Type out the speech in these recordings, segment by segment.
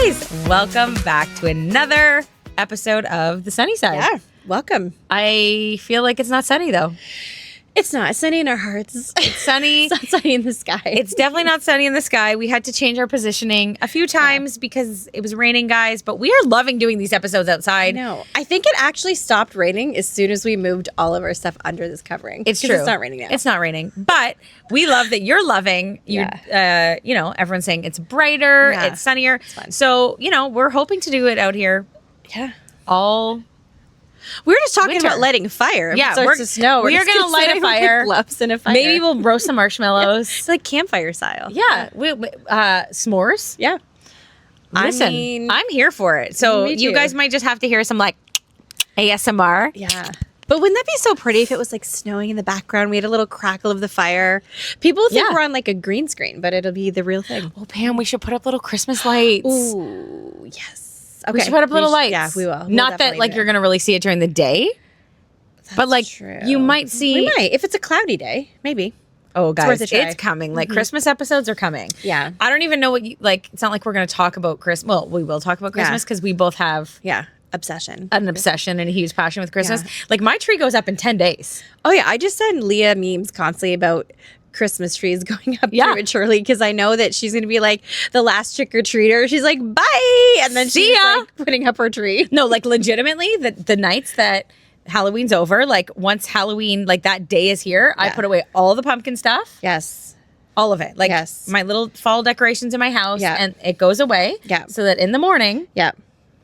guys, welcome back to another episode of The Sunny Side. Yeah, welcome. I feel like it's not sunny though. It's not. It's sunny in our hearts. It's sunny. It's not sunny in the sky. It's definitely not sunny in the sky. We had to change our positioning a few times because it was raining, guys, but we are loving doing these episodes outside. No, I think it actually stopped raining as soon as we moved all of our stuff under this covering. It's true. It's not raining now. It's not raining, but we love that you're loving. Everyone's saying it's brighter, it's sunnier. It's fun. So, we're hoping to do it out here. Yeah. We were just talking winter. About lighting a fire. Yeah, if it starts to snow. We are going to light a fire. Gloves and a fire. Maybe we'll roast some marshmallows. It's like campfire style. Yeah. S'mores. Yeah. Listen, I'm here for it. So you guys might just have to hear some like ASMR. Yeah. But wouldn't that be so pretty if it was like snowing in the background? We had a little crackle of the fire. People think we're on like a green screen, but it'll be the real thing. Well, Pam, we should put up little Christmas lights. Ooh, yes. Okay. We should put up little lights. Yeah, we will. Not that like you're going to really see it during the day. But like true. You might see. We might. If it's a cloudy day, maybe. Oh, guys, it's coming. Like Christmas episodes are coming. Yeah. I don't even know what you like. It's not like we're going to talk about Christmas. Well, we will talk about Christmas because we both have an obsession and a huge passion with Christmas. Yeah. Like my tree goes up in 10 days. Oh, yeah. I just send Leah memes constantly about Christmas trees going up prematurely because I know that she's going to be like the last trick-or-treater. She's like, bye. And then she's like putting up her tree. No, like legitimately the nights that Halloween's over, like once Halloween, like that day is here, I put away all the pumpkin stuff. Yes. All of it. Like my little fall decorations in my house and it goes away. Yeah. So that in the morning,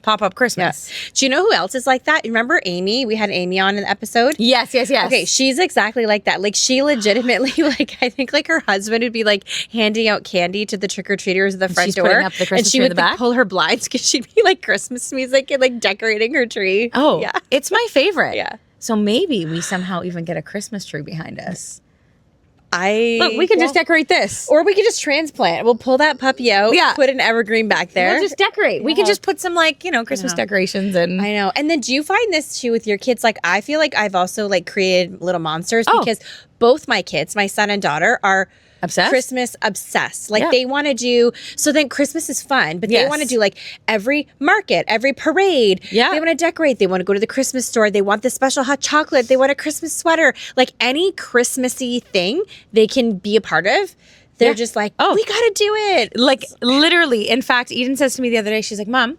pop up Christmas. Yeah. Do you know who else is like that? Remember Amy? We had Amy on in the episode. Yes. Okay, she's exactly like that. Like she legitimately, like I think like her husband would be like handing out candy to the trick-or-treaters at the front door. Up the Christmas and she tree would in the back? pull her blinds because she'd be like Christmas music and like decorating her tree. Oh, yeah. It's my favorite. Yeah. So maybe we somehow even get a Christmas tree behind us. Look, we can just decorate this. Or we could just transplant. We'll pull that puppy out, put an evergreen back there. We'll just decorate. Yeah. We could just put some like, Christmas decorations in. I know. And then do you find this too with your kids? Like I feel like I've also like created little monsters because both my kids, my son and daughter, are Christmas obsessed. Like they want to do, so then Christmas is fun, but they want to do like every market, every parade. Yeah. They want to decorate. They want to go to the Christmas store. They want the special hot chocolate. They want a Christmas sweater. Like any Christmassy thing they can be a part of. They're just like, we got to do it. Like literally. In fact, Eden says to me the other day, she's like, Mom,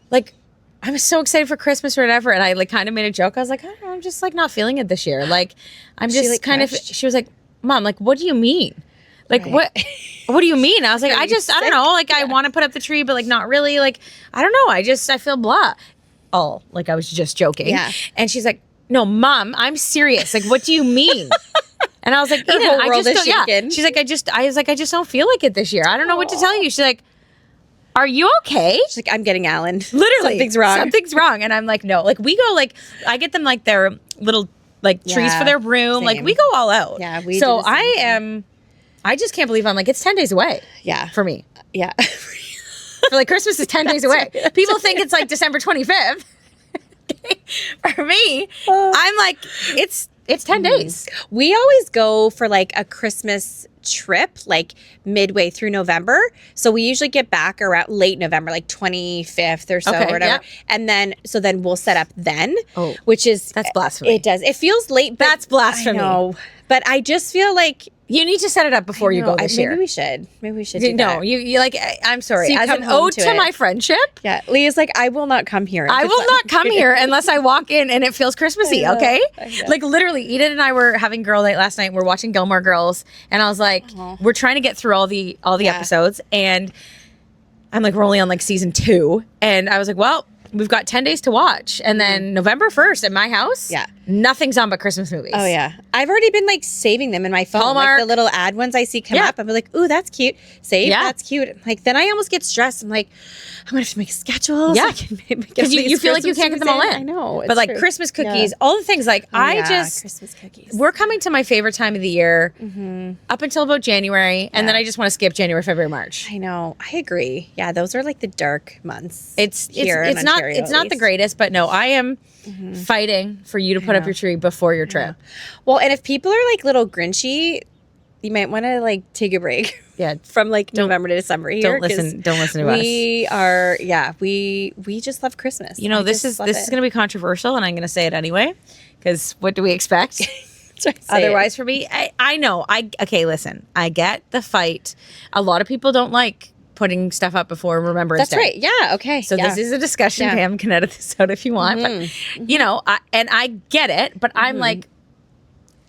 like, I'm so excited for Christmas or whatever. And I like kind of made a joke. I was like, I don't know, I'm just like not feeling it this year. Like, I'm just like, kind of, she was like, Mom, like, what do you mean? Like, what do you mean? I was like, I don't know. Like, I want to put up the tree, but like, not really. Like, I don't know. I feel blah. Oh, like I was just joking. Yeah. And she's like, no, Mom, I'm serious. Like, what do you mean? And I was like, Eden, I just don't, She's like, I was like, I just don't feel like it this year. I don't know what to tell you. She's like, are you okay? She's like, I'm getting Alan. Literally. Something's wrong. And I'm like, no. Like, we go, like, I get them, like, their little, like, trees for their room. Same. Like, we go all out. Yeah, So I just can't believe I'm like, it's 10 days away. Yeah. For me. Yeah. For like, Christmas is 10 days away. Right. People think it's like December 25th. For me, I'm like, it's 10 days. We always go for like a Christmas trip like midway through November. So we usually get back around late November, like 25th or so or whatever. Yeah. And then we'll set up then, which is that's blasphemy. It does. It feels late, but that's blasphemy. I know. But I just feel like you need to set it up before you go this year. Maybe we should. Maybe we should do that. No, you like, I'm sorry. So as an ode to my friendship. Yeah. Leah's like, I will not come here. I will not come here unless I walk in and it feels Christmassy, okay? Like literally, Eden and I were having girl night last night. We're watching Gilmore Girls. And I was like, we're trying to get through all the episodes. And I'm like, we're only on like season 2. And I was like, well, we've got 10 days to watch. And then November 1st at my house, nothing's on but Christmas movies. Oh, yeah. I've already been like saving them in my phone. Hallmark. Like the little ad ones I see come up. I'm like, ooh, that's cute. Save, that's cute. Like then I almost get stressed. I'm like, I'm going to have to make schedules. Yeah. Because you feel like you can't get them all in. I know. But like Christmas cookies, all the things. Like Christmas cookies. We're coming to my favorite time of the year up until about January. And then I just want to skip January, February, March. I know. I agree. Yeah. Those are like the dark months. It's not the greatest, but no, I am fighting for you to put up your tree before your trip. Well, and if people are like little Grinchy, you might want to like take a break. Yeah, from like November to December here. Don't listen to us. We are, we just love Christmas. You know, this is going to be controversial, and I'm going to say it anyway, because what do we expect? Otherwise, for me, I know. Okay, listen. I get the fight. A lot of people don't like putting stuff up before Remembrance Day. That's right. Yeah. Okay. So this is a discussion. Pam can edit this out if you want. But you know, I get it. But I'm like,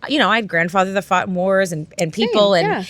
you know, I had grandfather that fought in wars and people and.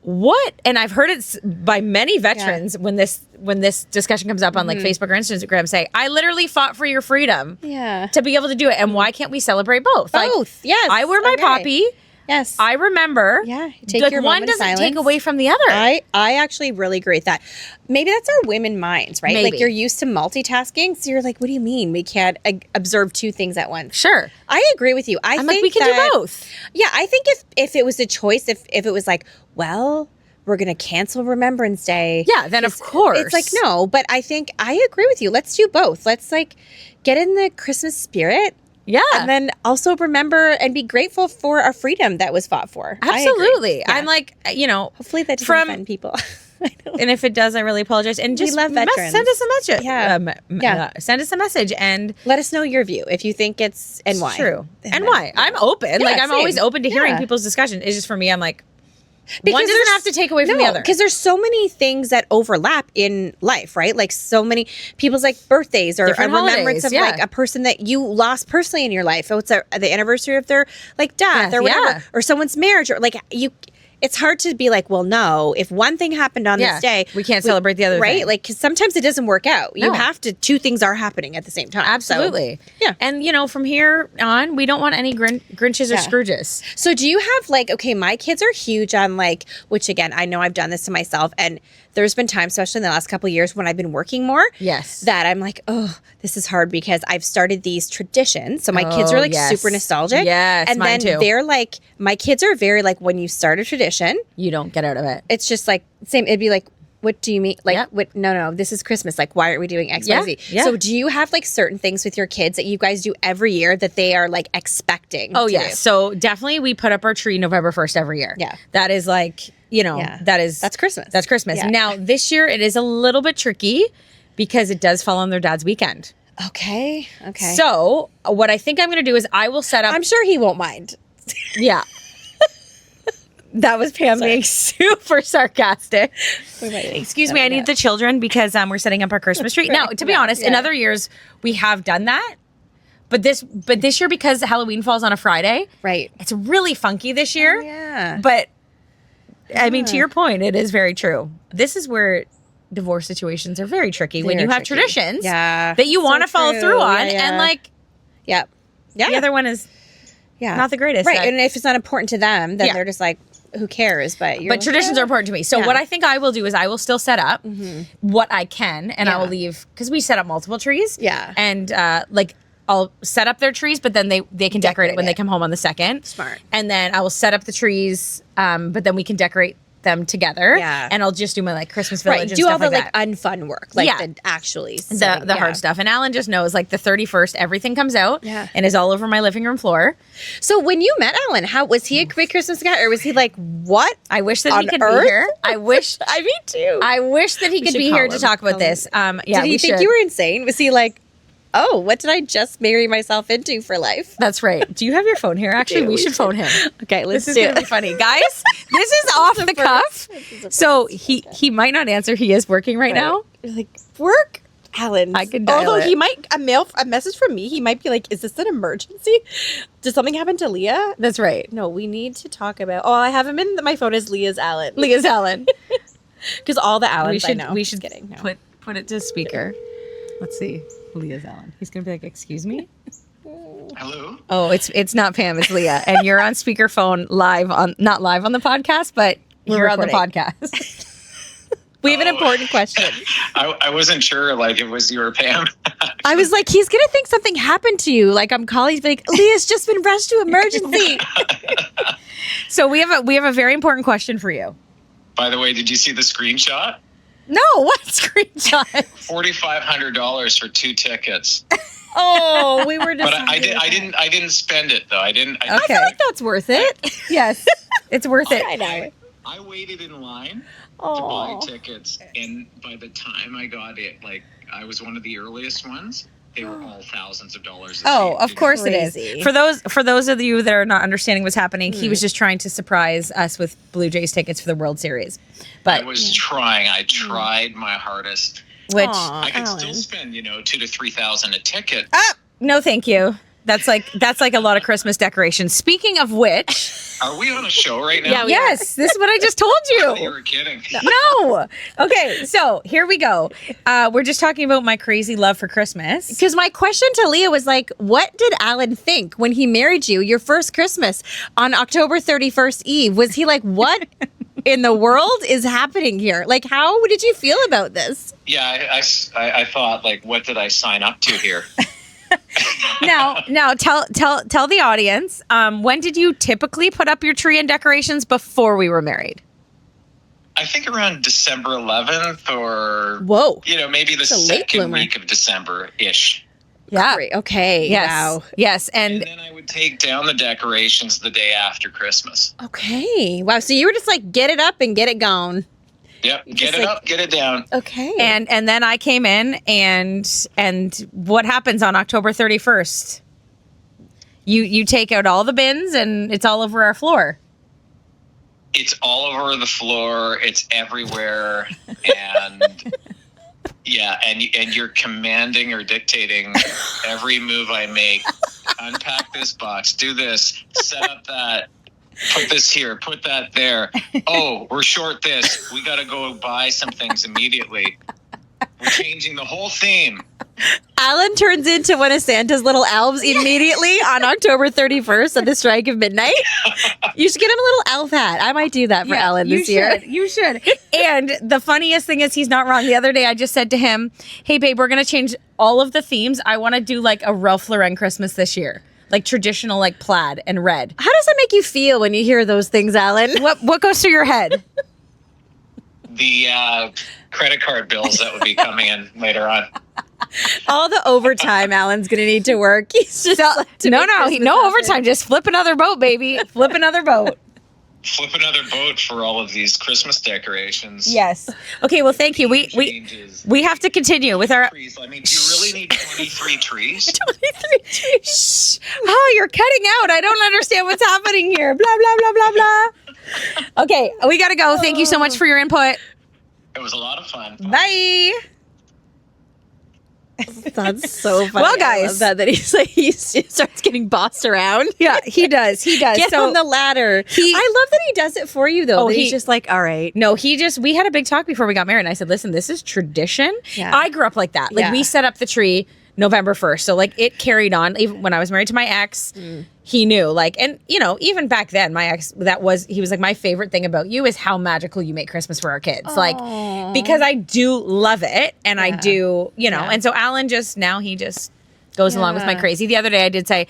What? And I've heard it by many veterans when this discussion comes up on like Facebook or Instagram say, I literally fought for your freedom to be able to do it. And why can't we celebrate both? Both. Like, yes. I wear my poppy. Yes. I remember. Yeah. Take like your one doesn't take away from the other. I actually really agree with that. Maybe that's our women minds, right? Maybe. Like you're used to multitasking. So you're like, what do you mean we can't observe two things at once? Sure. I agree with you. I'm think like, we can do both. Yeah. I think if it was a choice, if it was like, well, we're going to cancel Remembrance Day. Yeah, then of course. It's like, no, but I think I agree with you. Let's do both. Let's like get in the Christmas spirit. Yeah. And then also remember and be grateful for our freedom that was fought for. Absolutely. Yeah. I'm like, you know. Hopefully that doesn't offend people. And if it does, I really apologize. And just love veterans. Send us a message. Yeah. Send us a message and let us know your view if you think it's and why. True. And why. I'm open. Yeah, like I'm always open to hearing people's discussion. It's just for me, I'm like, because one doesn't have to take away from the other. Because there's so many things that overlap in life, right? Like so many people's like birthdays or a remembrance of like a person that you lost personally in your life. Oh, it's the anniversary of their like death or whatever, or someone's marriage, or like you. It's hard to be like, well, no, if one thing happened on this day, we can't celebrate the other right? thing. Like, because sometimes it doesn't work out. You have to, two things are happening at the same time. Absolutely. So, yeah. And, you know, from here on, we don't want any Grinches or Scrooges. So do you have like, okay, my kids are huge on like, which again, I know I've done this to myself, and there's been times, especially in the last couple of years when I've been working more, that I'm like, oh, this is hard because I've started these traditions. So my kids are like super nostalgic. Yes, and mine then too. They're like, my kids are very like, when you start a tradition, you don't get out of it. It's just like, same, it'd be like, what do you mean? Like, what? No, this is Christmas. Like, why aren't we doing X, Y, Z? Yeah. So do you have like certain things with your kids that you guys do every year that they are like expecting? Oh, yeah. So definitely we put up our tree November 1st every year. Yeah. That is like, you know, that's Christmas. That's Christmas. Yeah. Now, this year it is a little bit tricky because it does fall on their dad's weekend. Okay. So what I think I'm going to do is I will set up. I'm sure he won't mind. Yeah. That was Pam being super sarcastic. Excuse me, I need the children because we're setting up our Christmas tree. Now, to be honest, in other years we have done that. But this year, because Halloween falls on a Friday, right? It's really funky this year. Yeah. But I mean, to your point, it is very true. This is where divorce situations are very tricky when you have traditions that you want to follow through on, and like, the other one is not the greatest, right? And if it's not important to them, then they're just like, who cares? But traditions are important to me. So what I think I will do is I will still set up what I can, and I will leave, because we set up multiple trees. Yeah. And like I'll set up their trees, but then they can decorate it when they come home on the 2nd. Smart. And then I will set up the trees, but then we can decorate them together. Yeah. And I'll just do my like Christmas village and do stuff all the like that. unfun work, like the actually the hard stuff. And Alan just knows like the 31st, everything comes out and is all over my living room floor. So when you met Alan, how was he a great Christmas guy, or was he like, what? I wish that he could be here. I wish. Me too. I wish that he could be here to talk about this. Did he think you were insane? Was he like, oh, what did I just marry myself into for life? That's right. Do you have your phone here? Actually, we should phone him. Okay, let's do it. This is going to be funny. Guys, this is off the cuff. So he might not answer. He is working right now. You're like, work? Alan. I can dial he might, a message from me, he might be like, is this an emergency? Did something happen to Leah? That's right. No, we need to talk about, I have him in, my phone is Leah's Alan. Leah's Alan. Because all the Alans I know. We should put it to speaker. Let's see. Leah's Alan. He's gonna be like, "Excuse me." Hello. Oh, it's not Pam. It's Leah, and you're on speakerphone not live on the podcast, but you're on the podcast. We have an important question. I wasn't sure, like, it was you or Pam. I was like, he's gonna think something happened to you. Like, I'm calling. He's like, Leah's just been rushed to emergency. So we have a very important question for you. By the way, did you see the screenshot? No, what screenshot? $4,500 for 2 tickets. Oh, we were just. But I didn't spend it though. I didn't. I feel like that's worth it. Yes. It's worth it. I know. I waited in line to buy tickets, and by the time I got it, like I was one of the earliest ones. They were all thousands of dollars. Of course it is. For those of you that are not understanding what's happening, he was just trying to surprise us with Blue Jays tickets for the World Series. But I was trying. I tried my hardest. Which I could still spend, $2,000 to $3,000 a ticket. No, thank you. That's like a lot of Christmas decorations. Speaking of which, are we on a show right now? Yeah, yes, this is what I just told you. You were kidding. No. Okay, so here we go. We're just talking about my crazy love for Christmas. Because my question to Leah was like, what did Alan think when he married you, your first Christmas on October 31st Eve? Was he like, what in the world is happening here? Like, how did you feel about this? Yeah, I thought, like, what did I sign up to here? Now, tell the audience, when did you typically put up your tree and decorations before we were married? I think around December 11th or, maybe the second week of December-ish. Yeah. Great. Okay. Yes. Wow. Yes. And then I would take down the decorations the day after Christmas. Okay. Wow. So you were just like, get it up and get it gone. Yep, get it up, get it down. Okay. And then I came in and what happens on October 31st? You take out all the bins and it's all over our floor. It's all over the floor, it's everywhere, and and you're commanding or dictating every move I make. Unpack this box, do this, set up that. Put this here, put that there. Oh, we're short this. We got to go buy some things immediately. We're changing the whole theme. Alan turns into one of Santa's little elves immediately on October 31st at the strike of midnight. You should get him a little elf hat. I might do that for Alan this year. You should. And the funniest thing is he's not wrong. The other day I just said to him, hey, babe, we're going to change all of the themes. I want to do like a Ralph Lauren Christmas this year. Like traditional, like plaid and red. How does that make you feel when you hear those things, Alan? What goes through your head? The credit card bills that would be coming in later on. All the overtime Alan's going to need to work. He's just no overtime. Just flip another boat, baby. Flip another boat. Flip another boat for all of these Christmas decorations. Yes. Okay. Well, thank you. We have to continue with our trees. I mean, do you really need 23 trees? 23 trees. Oh, you're cutting out. I don't understand what's happening here. Blah blah blah blah blah. Okay, we gotta go. Thank you so much for your input. It was a lot of fun. Bye. That's so funny. Well, guys, I love that he's like he starts getting bossed around. Yeah, he does. Get on the ladder. I love that he does it for you, though. He's just like, all right. No, we had a big talk before we got married, and I said, listen, this is tradition. Yeah. I grew up like that. Like we set up the tree November 1st, so like it carried on. Even when I was married to my ex, he knew. Like, and even back then, my ex, he was like, my favorite thing about you is how magical you make Christmas for our kids. Aww. Like, because I do love it, and I do, and so Alan he just goes along with my crazy. The other day I did say,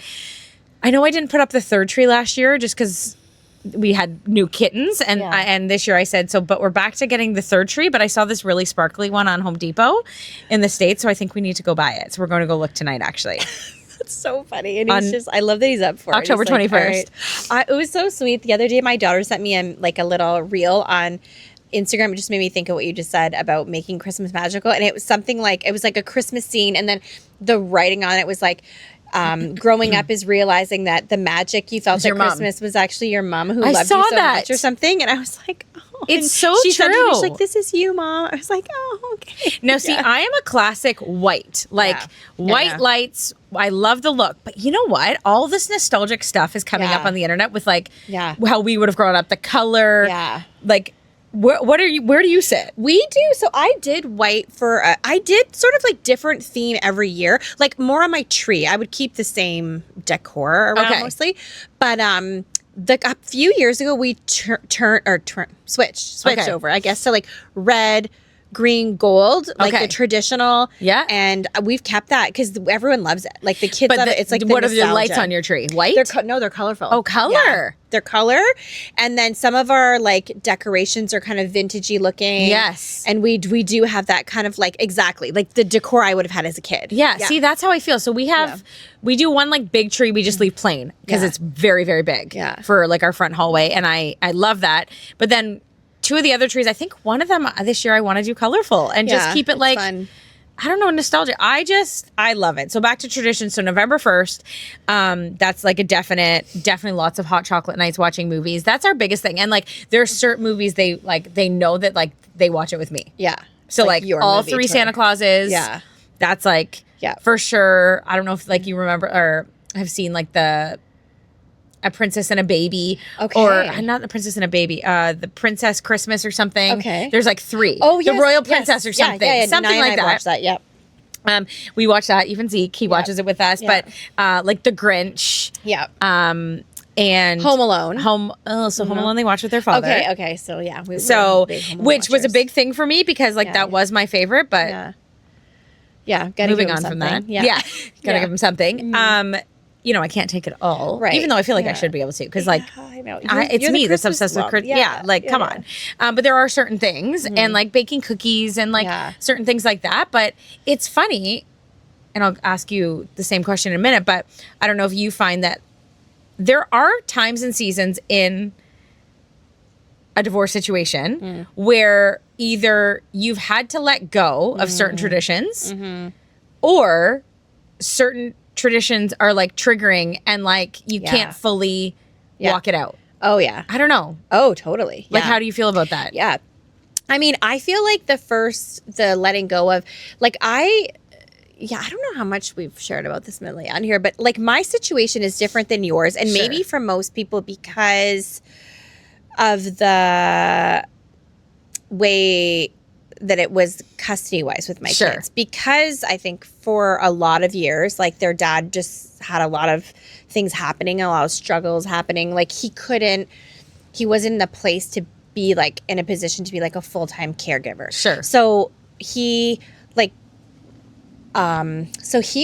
I know I didn't put up the third tree last year just because we had new kittens, and this year I said, but we're back to getting the third tree, but I saw this really sparkly one on Home Depot in the States, so I think we need to go buy it. So we're going to go look tonight, actually. That's so funny. And I love that he's up for October 21st. It was so sweet. The other day, my daughter sent me a little reel on Instagram. It just made me think of what you just said about making Christmas magical. And it was something like, it was like a Christmas scene. And then the writing on it was like, growing up is realizing that the magic you felt at Christmas was actually your mom who loved you so much or something. And I was like, oh, it's so she true. She's like, this is you, Mom. I was like, oh, okay. Now, see, I am a classic white, white lights. I love the look, but you know what? All this nostalgic stuff is coming up on the internet with how we would have grown up, the color, like. Where do you sit? We do. So I did white I did sort of like different theme every year, like more on my tree. I would keep the same decor around mostly. But a few years ago, we switched over, I guess, to like red, green, gold, like the traditional. Yeah. And we've kept that because everyone loves it. Like the kids love it. It's like what are the lights on your tree? White? They're colorful. Oh, color. their color. And then some of our like decorations are kind of vintagey looking. Yes. And we do have that kind of like, exactly, like the decor I would have had as a kid. Yeah. See, that's how I feel. So we do one like big tree. We just leave plain because it's very, very big for like our front hallway. And I love that. But then 2 of the other trees, I think one of them this year I want to do colorful and just keep it like, fun. I don't know, nostalgia. I love it. So back to tradition. So November 1st, that's like a definitely lots of hot chocolate nights watching movies. That's our biggest thing. And like there are certain movies they know that like they watch it with me. Yeah. So like all 3 Santa Clauses. Yeah. That's like for sure. I don't know if like you remember or have seen like A Princess and a Baby. Okay. Or not The Princess and a Baby. The Princess Christmas or something. Okay. There's like 3. Oh, yes. The Royal Princess or something. Yeah. Something like that. Watched that. Yep. We watch that. Even Zeke, he watches it with us. But like The Grinch. Yeah. And Home Alone. Home Alone they watch with their father. Okay. So yeah. Which was a big thing for me because like that was my favorite. But moving on from that. Yeah. Gotta give him something. Mm-hmm. You know, I can't take it all, right? Even though I feel like I should be able to, because like I know it's me that's obsessed with Christmas. Come on. But there are certain things, and like baking cookies, and like certain things like that. But it's funny, and I'll ask you the same question in a minute. But I don't know if you find that there are times and seasons in a divorce situation where either you've had to let go of certain traditions, or certain traditions are like triggering and like you can't fully walk it out. Oh yeah. I don't know. Oh, totally. Like how do you feel about that? Yeah. I mean, I feel like the letting go of like I don't know how much we've shared about this Millie on here, but like my situation is different than yours and maybe for most people because of the way that it was custody-wise with my kids. Because I think for a lot of years, like their dad just had a lot of things happening, a lot of struggles happening. Like he wasn't in a place to be like in a position to be like a full-time caregiver. Sure. So he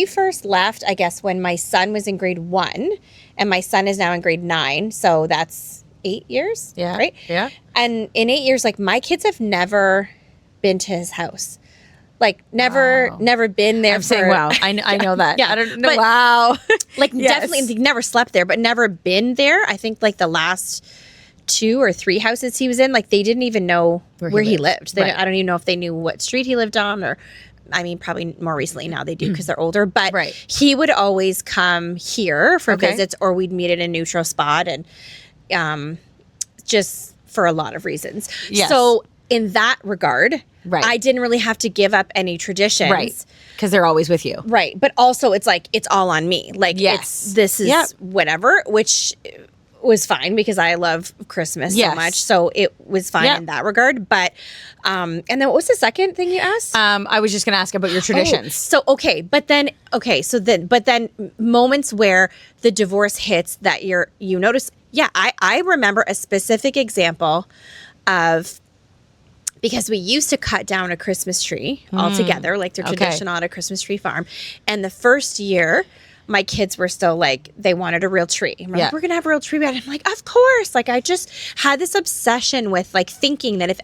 first left, I guess, when my son was in grade 1 and my son is now in grade 9. So that's 8 years. Yeah. Right? Yeah. And in 8 years, like my kids have never been to his house, like never been there. I'm saying wow. I know that. Yeah, I don't know. Wow. Like definitely never slept there, but never been there. I think like the last 2 or 3 houses he was in, like they didn't even know where he lived. I don't even know if they knew what street he lived on, or I mean probably more recently now they do because they're older, but he would always come here for visits, or we'd meet at a neutral spot, and just for a lot of reasons. Yes. So in that regard, I didn't really have to give up any traditions. Right. Because they're always with you. Right. But also it's like, it's all on me. Like, this is whatever, which was fine because I love Christmas so much. So it was fine in that regard. But, and then what was the second thing you asked? I was just going to ask about your traditions. But then moments where the divorce hits that you notice. Yeah. I remember a specific example of, because we used to cut down a Christmas tree all together, like the traditional at a Christmas tree farm. And the first year, my kids were still like, they wanted a real tree. And we're like, we're going to have a real tree. And I'm like, of course. Like, I just had this obsession with like thinking that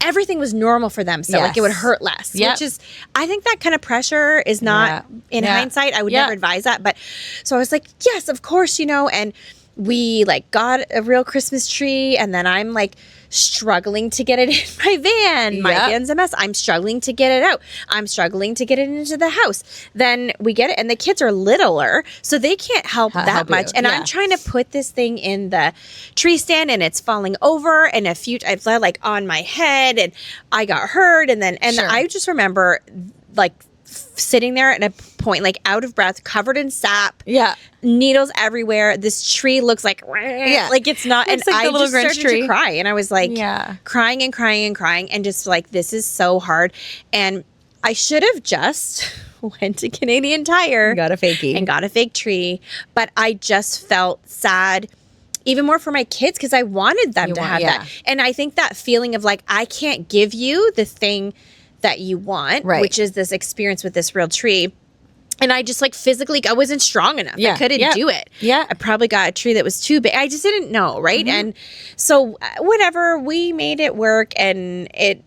everything was normal for them. So like it would hurt less, which is, I think that kind of pressure is not in hindsight. I would never advise that. But so I was like, yes, of course, and we like got a real Christmas tree, and then I'm like struggling to get it in my van. My van's a mess. I'm struggling to get it out. I'm struggling to get it into the house. Then we get it, and the kids are littler, so they can't help that much. And I'm trying to put this thing in the tree stand, and it's falling over, and I've like on my head, and I got hurt, and I just remember like sitting there at a point, like out of breath, covered in sap, needles everywhere. This tree looks like it's not. It's and like I the just Grinch started tree. to cry, and I was like crying and crying and crying, and just like, this is so hard. And I should have just went to Canadian Tire, got a fakie, and got a fake tree. But I just felt sad, even more for my kids, because I wanted them to have that. And I think that feeling of like, I can't give you the thing that you want, which is this experience with this real tree. And I just like physically, I wasn't strong enough. I couldn't do it. Yeah. I probably got a tree that was too big. I just didn't know. Right. And so whatever, we made it work, and it,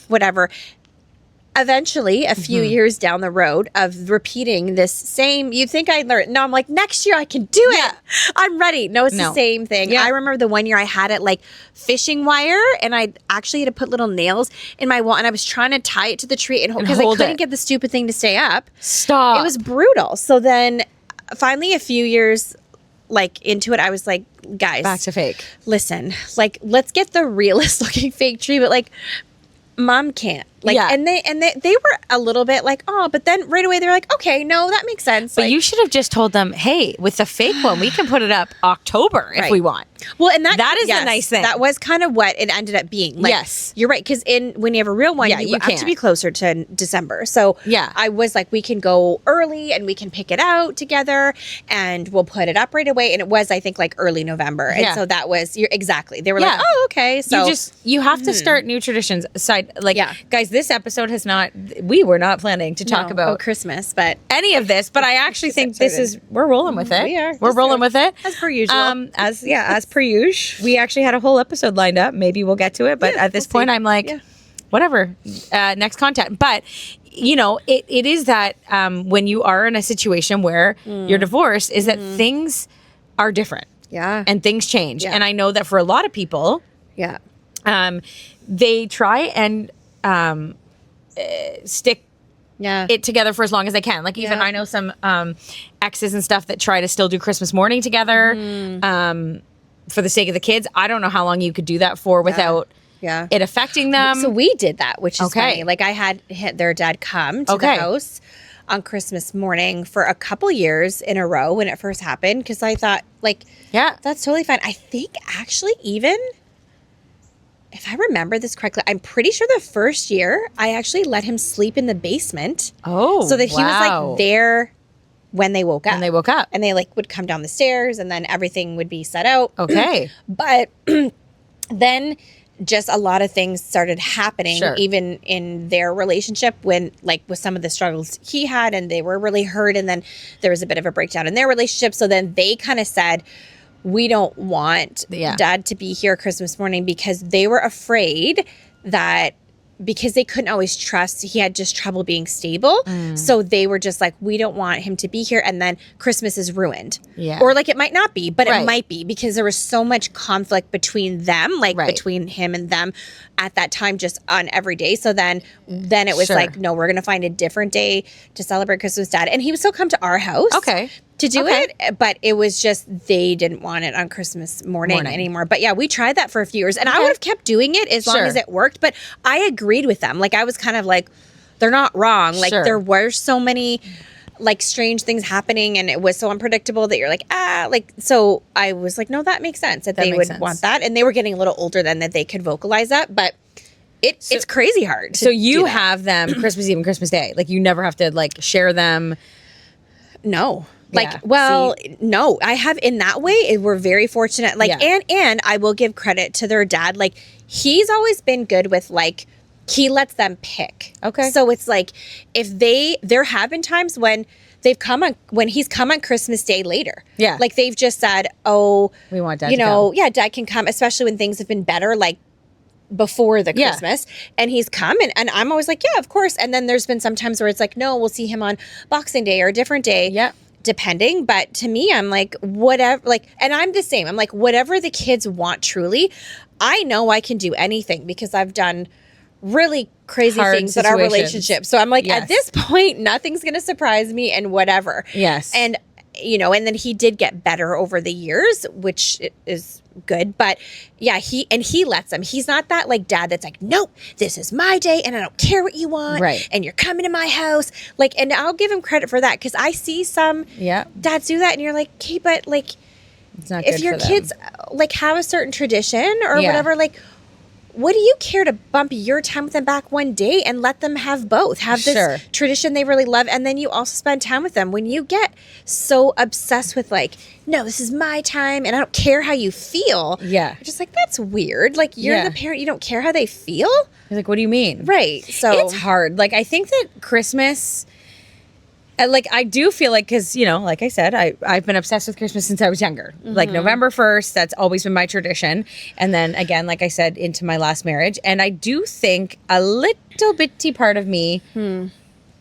whatever. Eventually, a few years down the road of repeating this same, you'd think I learned. No, I'm like, next year I can do it. I'm ready. No, it's the same thing. Yeah. I remember the one year I had it like fishing wire, and I actually had to put little nails in my wall, and I was trying to tie it to the tree and because I couldn't get the stupid thing to stay up. Stop. It was brutal. So then finally a few years like into it, I was like, guys, back to fake. Listen, like, let's get the realest looking fake tree, but like, Mom can't. Like, and they were a little bit like, oh, but then right away they're like, okay, no, that makes sense. But like, you should have just told them, hey, with the fake one, we can put it up October if we want. Well, and that is the nice thing. That was kind of what it ended up being. Like, you're right. Because when you have a real one, you have to be closer to December. So I was like, we can go early and we can pick it out together and we'll put it up right away. And it was, I think, like early November. And so that was, exactly. They were like, oh, okay. So you have to start new traditions. Guys, this episode we were not planning to talk about Christmas, but any of this, but I actually think we're rolling with it. We're rolling with it. As per usual. As per usual. We actually had a whole episode lined up. Maybe we'll get to it, but at this point I'm like, whatever, next content. But it is that when you are in a situation where you're divorced, is that things are different. Yeah. And things change. Yeah. And I know that for a lot of people, they try and stick it together for as long as they can. Like even I know some exes and stuff that try to still do Christmas morning together for the sake of the kids. I don't know how long you could do that for without it affecting them. So we did that, which is funny. Like I had their dad come to the house on Christmas morning for a couple years in a row when it first happened, because I thought like, that's totally fine. I think actually even if I remember this correctly, I'm pretty sure the first year I actually let him sleep in the basement. Oh, so that he was like there when they woke up. And they like would come down the stairs and then everything would be set out. Okay. But then just a lot of things started happening even in their relationship when like with some of the struggles he had, and they were really hurt. And then there was a bit of a breakdown in their relationship. So then they kind of said, we don't want Dad to be here Christmas morning, because they were afraid that because they couldn't always trust, he had just trouble being stable. So they were just like, we don't want him to be here. And then Christmas is ruined. Yeah. Or like it might not be, but it might be, because there was so much conflict between them, like between him and them at that time, just on every day. So then it was like, no, we're going to find a different day to celebrate Christmas, Dad. And he would still come to our house. To do it, but it was just they didn't want it on Christmas morning anymore. But yeah, we tried that for a few years, and I would have kept doing it as long as it worked. But I agreed with them. Like I was kind of like, they're not wrong. Like there were so many like strange things happening, and it was so unpredictable that you're like, so I was like, no, that makes sense that they would want that, and they were getting a little older then that they could vocalize that, but. It's crazy hard. So you have them Christmas Eve and Christmas Day. Like you never have to like share them. No. Like, no, I have in that way. We're very fortunate. Like, and I will give credit to their dad. Like, he's always been good with like, he lets them pick. Okay. So it's like, if there have been times when they've come on, when he's come on Christmas Day later. Yeah. Like they've just said, oh, we want Dad to come. Dad can come, especially when things have been better. Like, before the Christmas, and he's come and I'm always like, yeah, of course. And then there's been some times where it's like, no, we'll see him on Boxing Day or a different day. Yeah. Depending. But to me, I'm like, whatever, like, and I'm the same. I'm like, whatever the kids want, truly, I know I can do anything because I've done really crazy things in our relationship. So I'm like, at this point, nothing's going to surprise me and whatever. Yes. And, and then he did get better over the years, which is good. But yeah, he lets them. He's not that like dad that's like, nope, this is my day and I don't care what you want. Right. And you're coming to my house. Like, and I'll give him credit for that, because I see some dads do that and you're like, okay, but like, it's not if your kids like have a certain tradition or whatever, like, what do you care to bump your time with them back one day and let them have both? Have this tradition they really love, and then you also spend time with them. When you get so obsessed with like, no, this is my time and I don't care how you feel. Yeah. You're just like, that's weird. Like you're the parent, you don't care how they feel? You're like, what do you mean? Right. So it's hard. Like I think that Christmas like, I do feel like, because, you know, like I said, I've been obsessed with Christmas since I was younger. Like November 1st, that's always been my tradition. And then again, like I said, into my last marriage. And I do think a little bitty part of me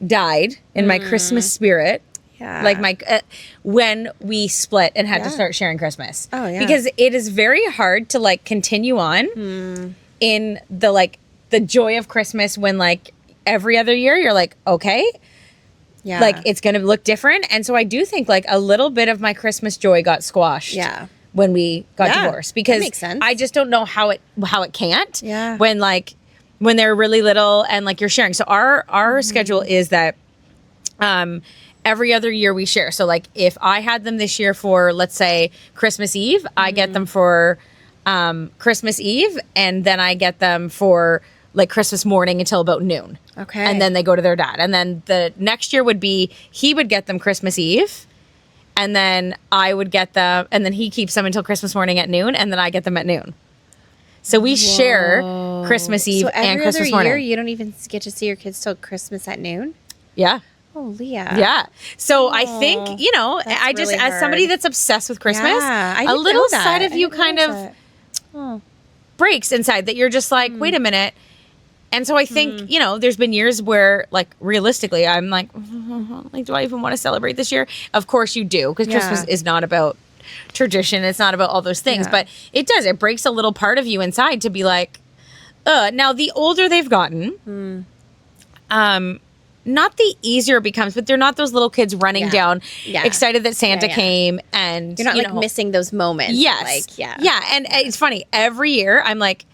died in my Christmas spirit. Yeah. Like when we split and had to start sharing Christmas. Oh, yeah. Because it is very hard to like continue on in the joy of Christmas when like every other year you're like, okay. Yeah. Like it's going to look different. And so I do think like a little bit of my Christmas joy got squashed. Yeah. When we got divorced, because that makes sense. I just don't know how it can't. Yeah. When they're really little and like you're sharing. So our schedule is that every other year we share. So like if I had them this year for, let's say, Christmas Eve, I get them for Christmas Eve, and then I get them for like Christmas morning until about noon. Okay. And then they go to their dad. And then the next year would be, he would get them Christmas Eve, and then I would get them, and then he keeps them until Christmas morning at noon, and then I get them at noon. So we share Christmas Eve and Christmas morning. Every other year you don't even get to see your kids till Christmas at noon? Yeah. Oh, Leah. Yeah. So I think, you know, I just, really as somebody that's obsessed with Christmas, a little side of you kind of breaks inside, that you're just like, wait a minute. And so I think, you know, there's been years where, like, realistically, I'm like, do I even want to celebrate this year? Of course you do, because Christmas is not about tradition. It's not about all those things. But it breaks a little part of you inside to be like, now the older they've gotten, not the easier it becomes, but they're not those little kids running down, excited that Santa came, and you're not like missing those moments. Yes, and it's funny. Every year, I'm like,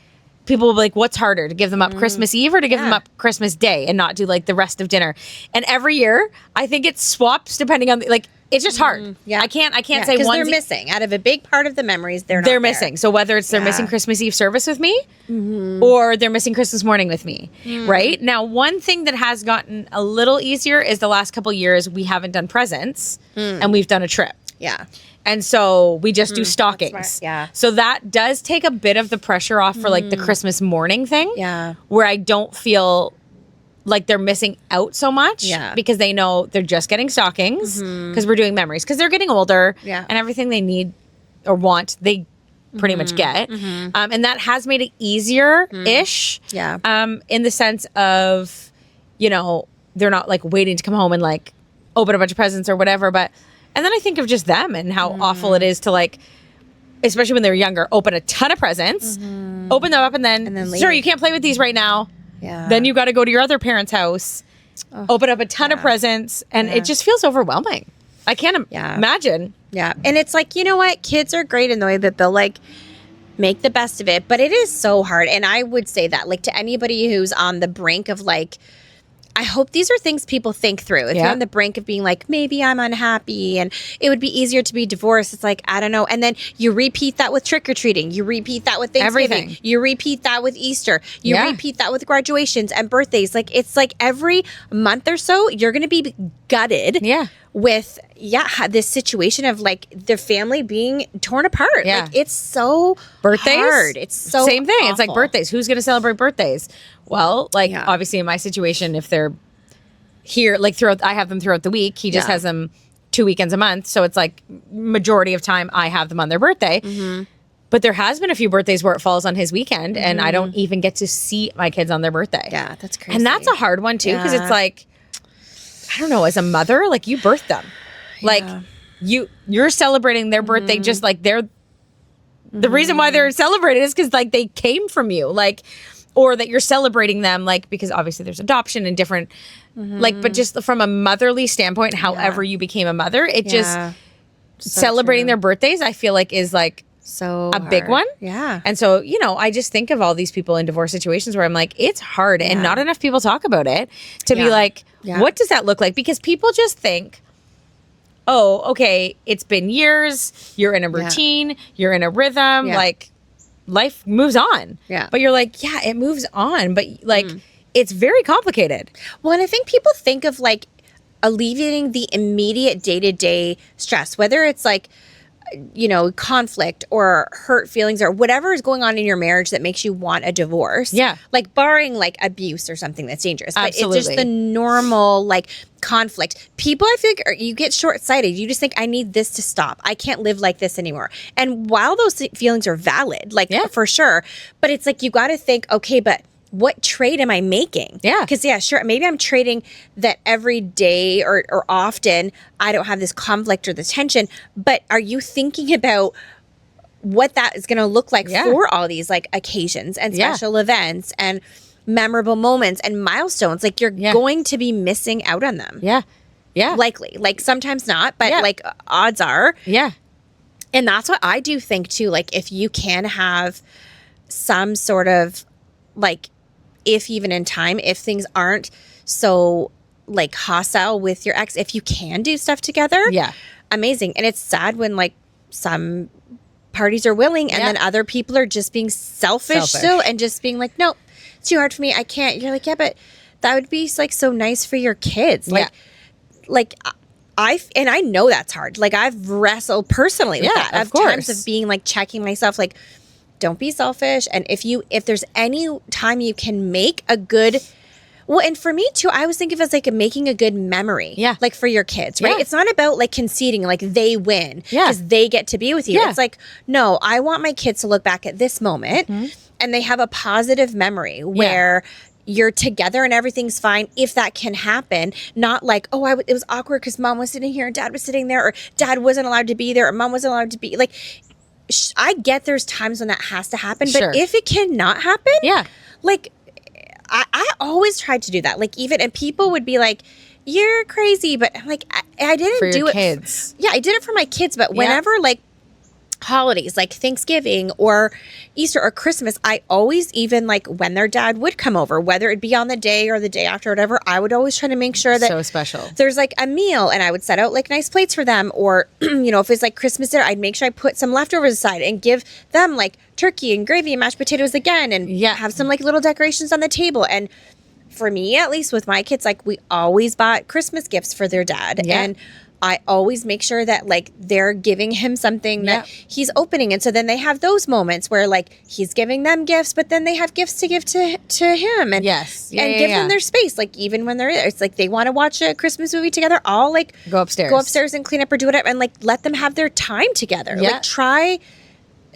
people will be like, "What's harder, to give them up Christmas Eve or to give them up Christmas Day and not do like the rest of dinner?" And every year, I think it swaps depending on it's just hard. Yeah, I can't say one. They're missing out of a big part of the memories. They're missing. So whether it's they're missing Christmas Eve service with me, or they're missing Christmas morning with me, right? Now, one thing that has gotten a little easier is the last couple years we haven't done presents, and we've done a trip. Yeah. And so we just do stockings. Yeah. So that does take a bit of the pressure off for like the Christmas morning thing. Yeah. Where I don't feel like they're missing out so much. Yeah. Because they know they're just getting stockings because we're doing memories. Because they're getting older. Yeah. And everything they need or want, they pretty much get. And that has made it easier-ish. Yeah. In the sense of, you know, they're not like waiting to come home and like open a bunch of presents or whatever. But and then I think of just them and how awful it is to like, especially when they're younger, open a ton of presents, open them up, and then sure, you can't play with these right now. Yeah. Then you got to go to your other parent's house, open up a ton of presents, and it just feels overwhelming. I can't imagine. Yeah. And it's like, you know what? Kids are great in the way that they'll like make the best of it, but it is so hard. And I would say that like to anybody who's on the brink of like, I hope these are things people think through. If you're on the brink of being like, maybe I'm unhappy and it would be easier to be divorced. It's like, I don't know. And then you repeat that with trick-or-treating. You repeat that with Thanksgiving. Everything. You repeat that with Easter. You repeat that with graduations and birthdays. Like, it's like every month or so, you're going to be gutted with, this situation of like the family being torn apart. Yeah. Like, it's so hard. It's so same thing. Awful. It's like birthdays. Who's going to celebrate birthdays? Well, like obviously in my situation, if they're here, like I have them throughout the week. He just has them 2 weekends a month. So it's like majority of time I have them on their birthday. But there has been a few birthdays where it falls on his weekend and I don't even get to see my kids on their birthday. Yeah, that's crazy. And that's a hard one too, because it's like, I don't know, as a mother, like you birthed them. Like you're celebrating their birthday just like the reason why they're celebrated is because like they came from you. Like, or that you're celebrating them, like, because obviously there's adoption and different, like, but just from a motherly standpoint, however you became a mother, it just, celebrating their birthdays, I feel like is like so a big one. Yeah. And so, you know, I just think of all these people in divorce situations where I'm like, it's hard and not enough people talk about it to be like, what does that look like? Because people just think, oh, okay, it's been years, you're in a routine, you're in a rhythm, like, life moves on. Yeah. But you're like, it moves on. But like, it's very complicated. Well, and I think people think of like alleviating the immediate day-to-day stress, whether it's like conflict or hurt feelings or whatever is going on in your marriage that makes you want a divorce. Yeah. Like barring like abuse or something that's dangerous. Absolutely. But it's just the normal like conflict. People, I feel like you get short-sighted. You just think, I need this to stop. I can't live like this anymore. And while those feelings are valid, like for sure, but it's like you got to think, okay, but what trade am I making? Yeah. Because sure, maybe I'm trading that every day or often I don't have this conflict or the tension, but are you thinking about what that is going to look like for all these like occasions and special events and memorable moments and milestones? Like you're going to be missing out on them. Yeah. Yeah. Likely. Like sometimes not, but like odds are. Yeah. And that's what I do think too. Like if you can have some sort of like, if even in time, if things aren't so like hostile with your ex, if you can do stuff together, amazing. And it's sad when like some parties are willing and then other people are just being selfish still and just being like, nope, it's too hard for me. I can't. You're like, yeah, but that would be like so nice for your kids. Like I know that's hard. Like I've wrestled personally with that. I've times of being like checking myself, like, don't be selfish. And if there's any time you can make a good, and for me too, I always think of it as like making a good memory. Yeah. Like for your kids, right? Yeah. It's not about like conceding, like they win because they get to be with you. Yeah. It's like, no, I want my kids to look back at this moment and they have a positive memory where you're together and everything's fine if that can happen. Not like, oh, it was awkward because mom was sitting here and dad was sitting there, or dad wasn't allowed to be there or mom wasn't allowed to be like, I get there's times when that has to happen, but if it cannot happen, like I always tried to do that. Like even, and people would be like, you're crazy, but I'm like, I didn't do it. Kids. I did it for my kids, but whenever like holidays like Thanksgiving or Easter or Christmas, I always, even like when their dad would come over, whether it be on the day or the day after, whatever, I would always try to make sure that so special. There's like a meal, and I would set out like nice plates for them, or if it's like Christmas dinner, I'd make sure I put some leftovers aside and give them like turkey and gravy and mashed potatoes again, and have some like little decorations on the table. And for me, at least with my kids, like we always bought Christmas gifts for their dad, and I always make sure that like they're giving him something that he's opening. And so then they have those moments where like he's giving them gifts, but then they have gifts to give to him and give them their space. Like even when they're there, it's like they want to watch a Christmas movie together, I'll like go upstairs and clean up or do whatever and like let them have their time together. Like try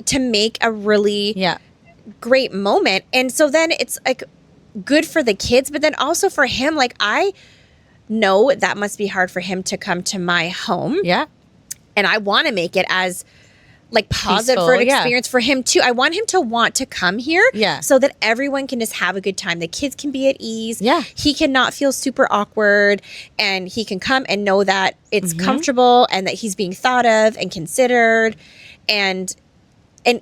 to make a really great moment. And so then it's like good for the kids, but then also for him, like I know that must be hard for him to come to my home. Yeah. And I want to make it as like positive for an experience for him too. I want him to want to come here so that everyone can just have a good time. The kids can be at ease. Yeah. He cannot feel super awkward, and he can come and know that it's comfortable and that he's being thought of and considered. And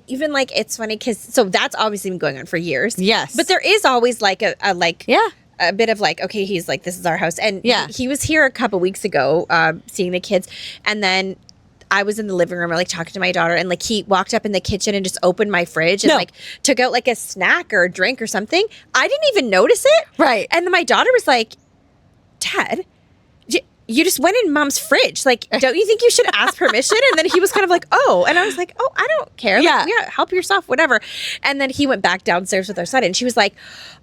even like, it's funny because, so that's obviously been going on for years. Yes. But there is always like a bit of like, okay, he's like, this is our house. And he was here a couple weeks ago seeing the kids. And then I was in the living room, like talking to my daughter, and like he walked up in the kitchen and just opened my fridge and like took out like a snack or a drink or something. I didn't even notice it. Right. And then my daughter was like, Dad, you just went in mom's fridge. Like, don't you think you should ask permission? And then he was kind of like, oh. And I was like, oh, I don't care. Like, help yourself, whatever. And then he went back downstairs with our son, and she was like,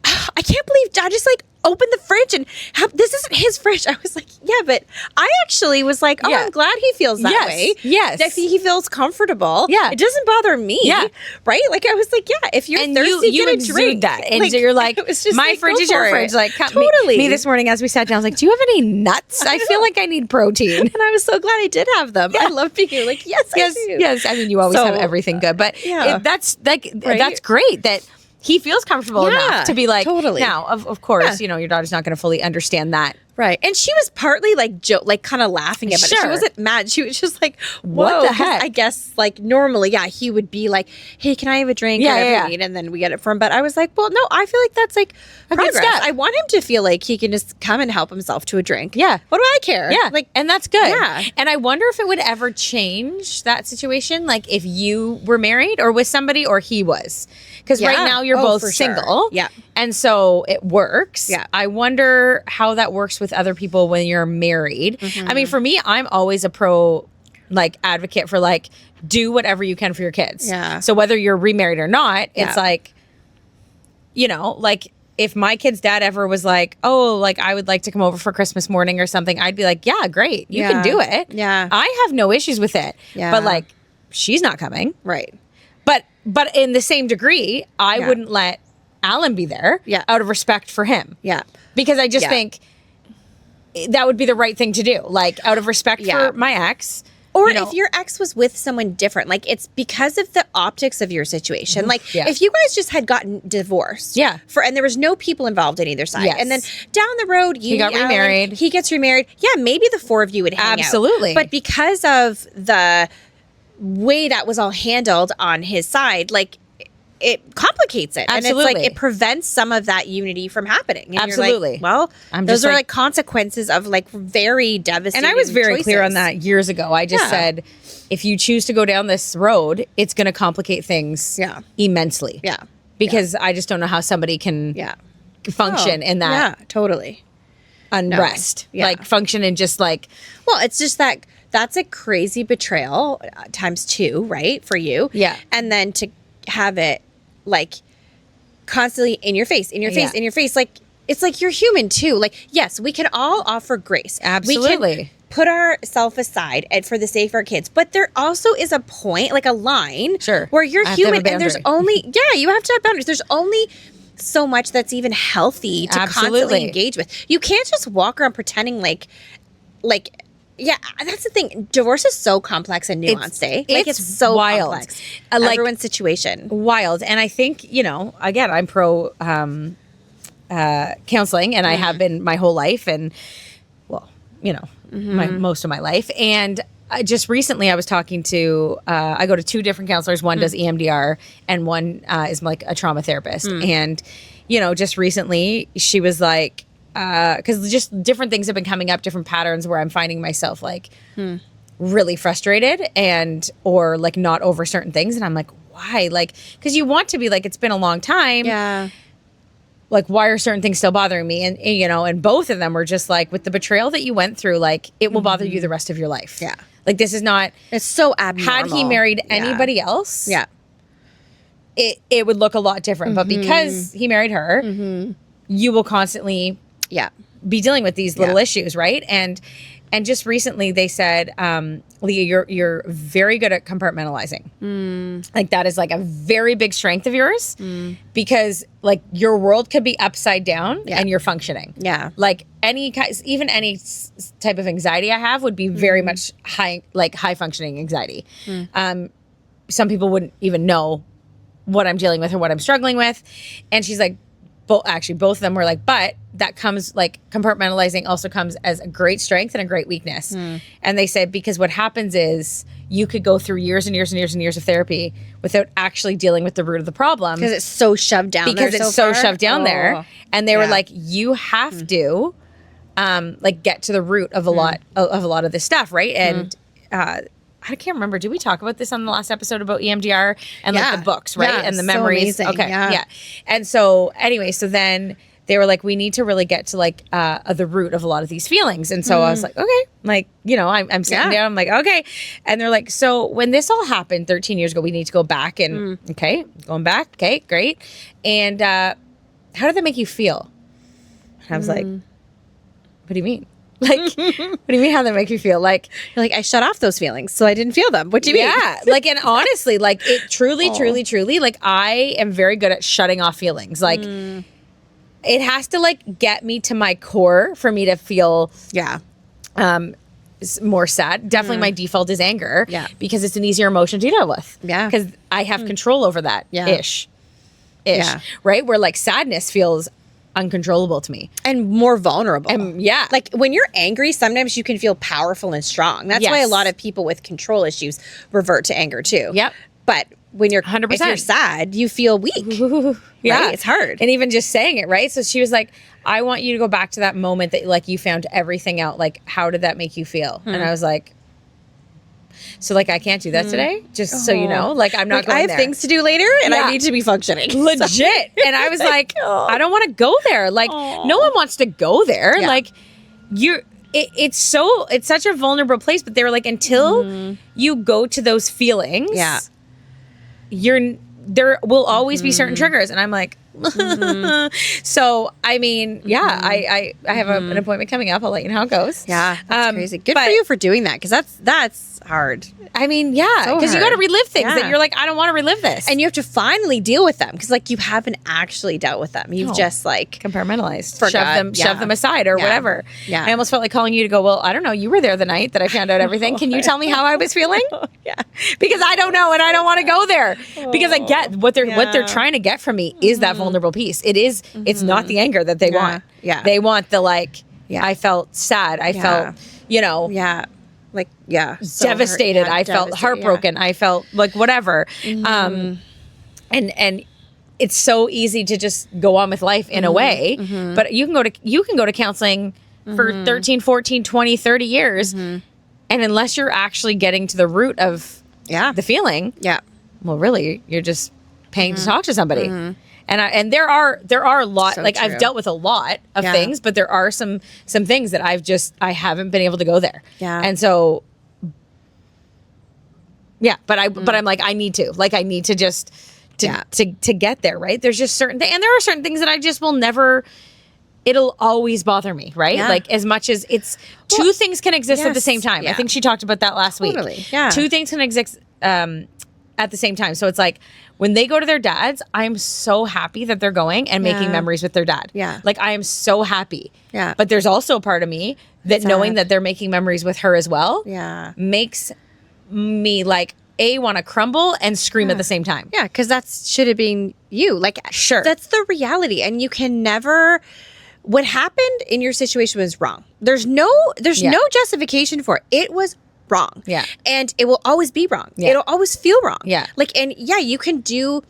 oh, I can't believe Dad just like opened the fridge and this isn't his fridge. I was like, yeah, but I actually was like, oh, I'm glad he feels that way. Yes. That he feels comfortable. Yeah. It doesn't bother me. Yeah. Right? Like, I was like, yeah, if you're thirsty, you get a drink. That. And like, so you're like, it was just my like, fridge is your fridge. Like, totally. Me this morning as we sat down, I was like, do you have any nuts? I feel like I need protein. And I was so glad I did have them. I love being like, yes, I do. Yes. I mean, you always have everything good, but that's like, that's great that he feels comfortable enough to be like, now, of course, your daughter's not going to fully understand that. Right. And she was partly like kind of laughing at it. She wasn't mad. She was just like, whoa. What the heck? I guess like normally, he would be like, hey, can I have a drink? And then we get it from. But I was like, well, no, I feel like that's like progress. I want him to feel like he can just come and help himself to a drink. Yeah. What do I care? Yeah. Like, and that's good. Yeah. And I wonder if it would ever change that situation. Like if you were married or with somebody or he was. Because right now you're both single. Sure. Yeah. And so it works. Yeah. I wonder how that works with other people when you're married. Mm-hmm. I mean, for me, I'm always a pro like advocate for like do whatever you can for your kids. Yeah. So whether you're remarried or not, it's like, you know, like if my kid's dad ever was like, oh, like I would like to come over for Christmas morning or something, I'd be like, yeah, great. You can do it. Yeah. I have no issues with it. Yeah. But like, she's not coming. Right. But in the same degree, I wouldn't let Alan be there out of respect for him. Yeah. Because I just think that would be the right thing to do. Like out of respect for my ex. Or if your ex was with someone different, like it's because of the optics of your situation. Like if you guys just had gotten divorced, and there was no people involved on either side, and then down the road he got remarried, he gets remarried. Yeah, maybe the four of you would hang out. But because of the way that was all handled on his side, like it complicates it. And it's like it prevents some of that unity from happening. And Absolutely. You're like, well, those are like consequences of like very devastating. And I was very choices. clear on that years ago. I just said, if you choose to go down this road, it's going to complicate things immensely. Yeah. Because I just don't know how somebody can function in that. Yeah, totally. Unrest. No. Like function in just like. Well, it's just that that's a crazy betrayal times 2, right? For you. Yeah. And then to have it like constantly in your face, in your face. Like, it's like you're human too. Like, yes, we can all offer grace. Absolutely. We can put ourselves aside and for the sake of our kids. But there also is a point, like a line where you're human and there's only, you have to have boundaries. There's only so much that's even healthy to constantly engage with. You can't just walk around pretending like, yeah, that's the thing. Divorce is so complex and nuanced, Like it's so wild. Complex. Everyone's situation. Wild. And I think, you know, again, I'm pro counseling and I have been my whole life and, well, you know, most of my life. And just recently I was talking to, I go to 2 different counselors. One does EMDR and one is like a trauma therapist. And, you know, just recently she was like, because just different things have been coming up, different patterns where I'm finding myself like really frustrated and or like not over certain things. And I'm like, why? Like, because you want to be like, it's been a long time. Yeah. Like, why are certain things still bothering me? And you know, and both of them were just like, with the betrayal that you went through, like it will bother you the rest of your life. Yeah. Like this is not. It's so abnormal. Had he married anybody else, it would look a lot different. But because he married her, you will constantly be dealing with these little issues, right? And just recently they said, Leah, you're very good at compartmentalizing. Like that is like a very big strength of yours because like your world could be upside down and you're functioning. Yeah. Like even any type of anxiety I have would be very much high functioning anxiety. Some people wouldn't even know what I'm dealing with or what I'm struggling with. And she's like, both of them were like, but that comes like compartmentalizing also comes as a great strength and a great weakness. And they said, because what happens is you could go through years and years and years and years of therapy without actually dealing with the root of the problem. Because it's so shoved down there. Because it's so shoved down there. And they were like, you have to like get to the root of a lot of this stuff. Right. And I can't remember. Did we talk about this on the last episode about EMDR and like the books, right? And the memories. So amazing. Okay. Yeah. And so anyway, so then they were like, we need to really get to like the root of a lot of these feelings. And so I was like, okay, like, you know, I'm sitting down. I'm like, okay. And they're like, so when this all happened 13 years ago, we need to go back and going back. Okay, great. And how did that make you feel? And I was like, what do you mean? Like, what do you mean how that make you feel? Like, you're like, I shut off those feelings, so I didn't feel them. What do you mean? Yeah. Like, and honestly, like it truly, like I am very good at shutting off feelings. Like it has to like get me to my core for me to feel more sad. Definitely my default is anger. Yeah. Because it's an easier emotion to deal with. Yeah. Because I have control over that. Yeah. Ish. Yeah. Right? Where like sadness feels uncontrollable to me and more vulnerable. Yeah. Like when you're angry, sometimes you can feel powerful and strong. That's why a lot of people with control issues revert to anger too. Yep. But when you're 100%, if you're sad, you feel weak. Yeah. Right? It's hard. And even just saying it, right? So she was like, I want you to go back to that moment that like you found everything out. Like, how did that make you feel? And I was like, so like I can't do that today, just so you know. Like I'm not like, going I have there. things to do later and I need to be functioning. Legit. And I was like, I don't want to go there. Like no one wants to go there. Yeah. Like it's such a vulnerable place, but they were like, until you go to those feelings, there will always be certain triggers. And I'm like, so, I mean, I have an appointment coming up. I'll let you know how it goes. Yeah. That's crazy. Good for you for doing that. Cause that's hard. I mean, because you got to relive things that you're like, I don't want to relive this. And you have to finally deal with them. Because like you haven't actually dealt with them. You've just like compartmentalized, shoved them aside or whatever. Yeah. I almost felt like calling you to go, well, I don't know. You were there the night that I found out everything. Can you tell me how I was feeling? Because I don't know. And I don't want to go there because I get what they're trying to get from me is that vulnerable piece. It is, it's not the anger that they want. Yeah. They want the I felt sad. I felt, devastated. I felt heartbroken. I felt like whatever. And it's so easy to just go on with life in a way, but you can go to counseling for 13, 14, 20, 30 years. And unless you're actually getting to the root of the feeling, well, really, you're just paying to talk to somebody. And there are a lot, I've dealt with a lot of things, but there are some things that I haven't been able to go there. And so, but I'm like, I need to just to get there. Right. There's just certain things, and there are certain things that I just will never, it'll always bother me. Right. Like as much as two things can exist at the same time. I think she talked about that last week. Yeah. Two things can exist, at the same time. So it's like, when they go to their dad's, I'm so happy that they're going and making memories with their dad. Yeah. Like I am so happy. Yeah. But there's also a part of me that knowing that they're making memories with her as well makes me like want to crumble and scream at the same time. Yeah. Cause should have been you. Like sure. That's the reality. And you can never, what happened in your situation was wrong. There's no justification for it. It was wrong. Yeah. And it will always be wrong. Yeah. It'll always feel wrong. Yeah. Like, and you can do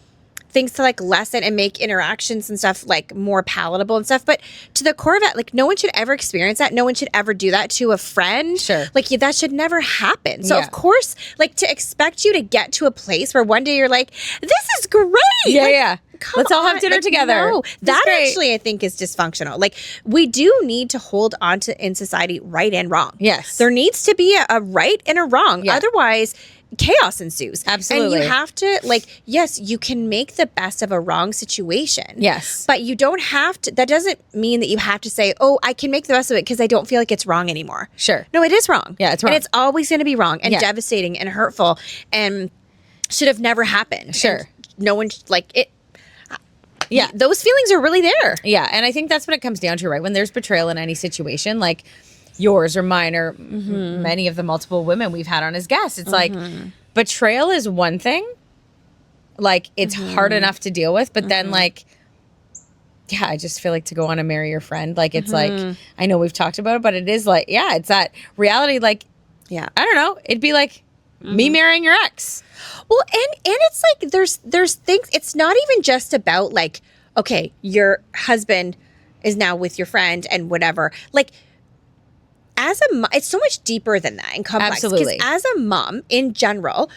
things to like lessen and make interactions and stuff like more palatable and stuff. But to the core of it, like no one should ever experience that. No one should ever do that to a friend. Sure. Like that should never happen. So of course, like to expect you to get to a place where one day you're like, this is great. Yeah. Let's all have dinner together. No, that actually I think is dysfunctional. Like we do need to hold on to in society right and wrong. Yes. There needs to be a right and a wrong. Yeah. Otherwise chaos ensues. Absolutely. And you have to yes, you can make the best of a wrong situation. Yes. But you don't have to, that doesn't mean that you have to say, oh, I can make the best of it because I don't feel like it's wrong anymore. Sure. No, it is wrong. Yeah, it's wrong. And it's always going to be wrong and devastating and hurtful and should have never happened. Sure. And no one yeah, those feelings are really there. Yeah, and I think that's what it comes down to, right? When there's betrayal in any situation, like yours or mine or many of the multiple women we've had on as guests, it's like betrayal is one thing. Like it's hard enough to deal with, but then like, I just feel like to go on and marry your friend, like it's like, I know we've talked about it, but it is like, it's that reality. Like, I don't know, it'd be like me marrying your ex. Well, and it's like there's things, it's not even just about like, okay, your husband is now with your friend and whatever. Like as a mom, it's so much deeper than that and complex. Absolutely. As a mom in general,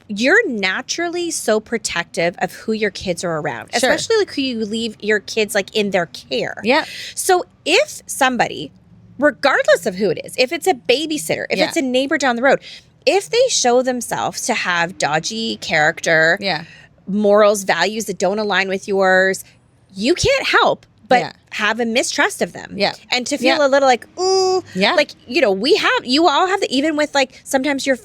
you're naturally so protective of who your kids are around, especially like who you leave your kids like in their care. Yeah. So if somebody, regardless of who it is, if it's a babysitter, if it's a neighbor down the road, if they show themselves to have dodgy character, morals, values that don't align with yours, you can't help but have a mistrust of them. Yeah. And to feel a little like, ooh, like, you know, you all have that, even with like, sometimes your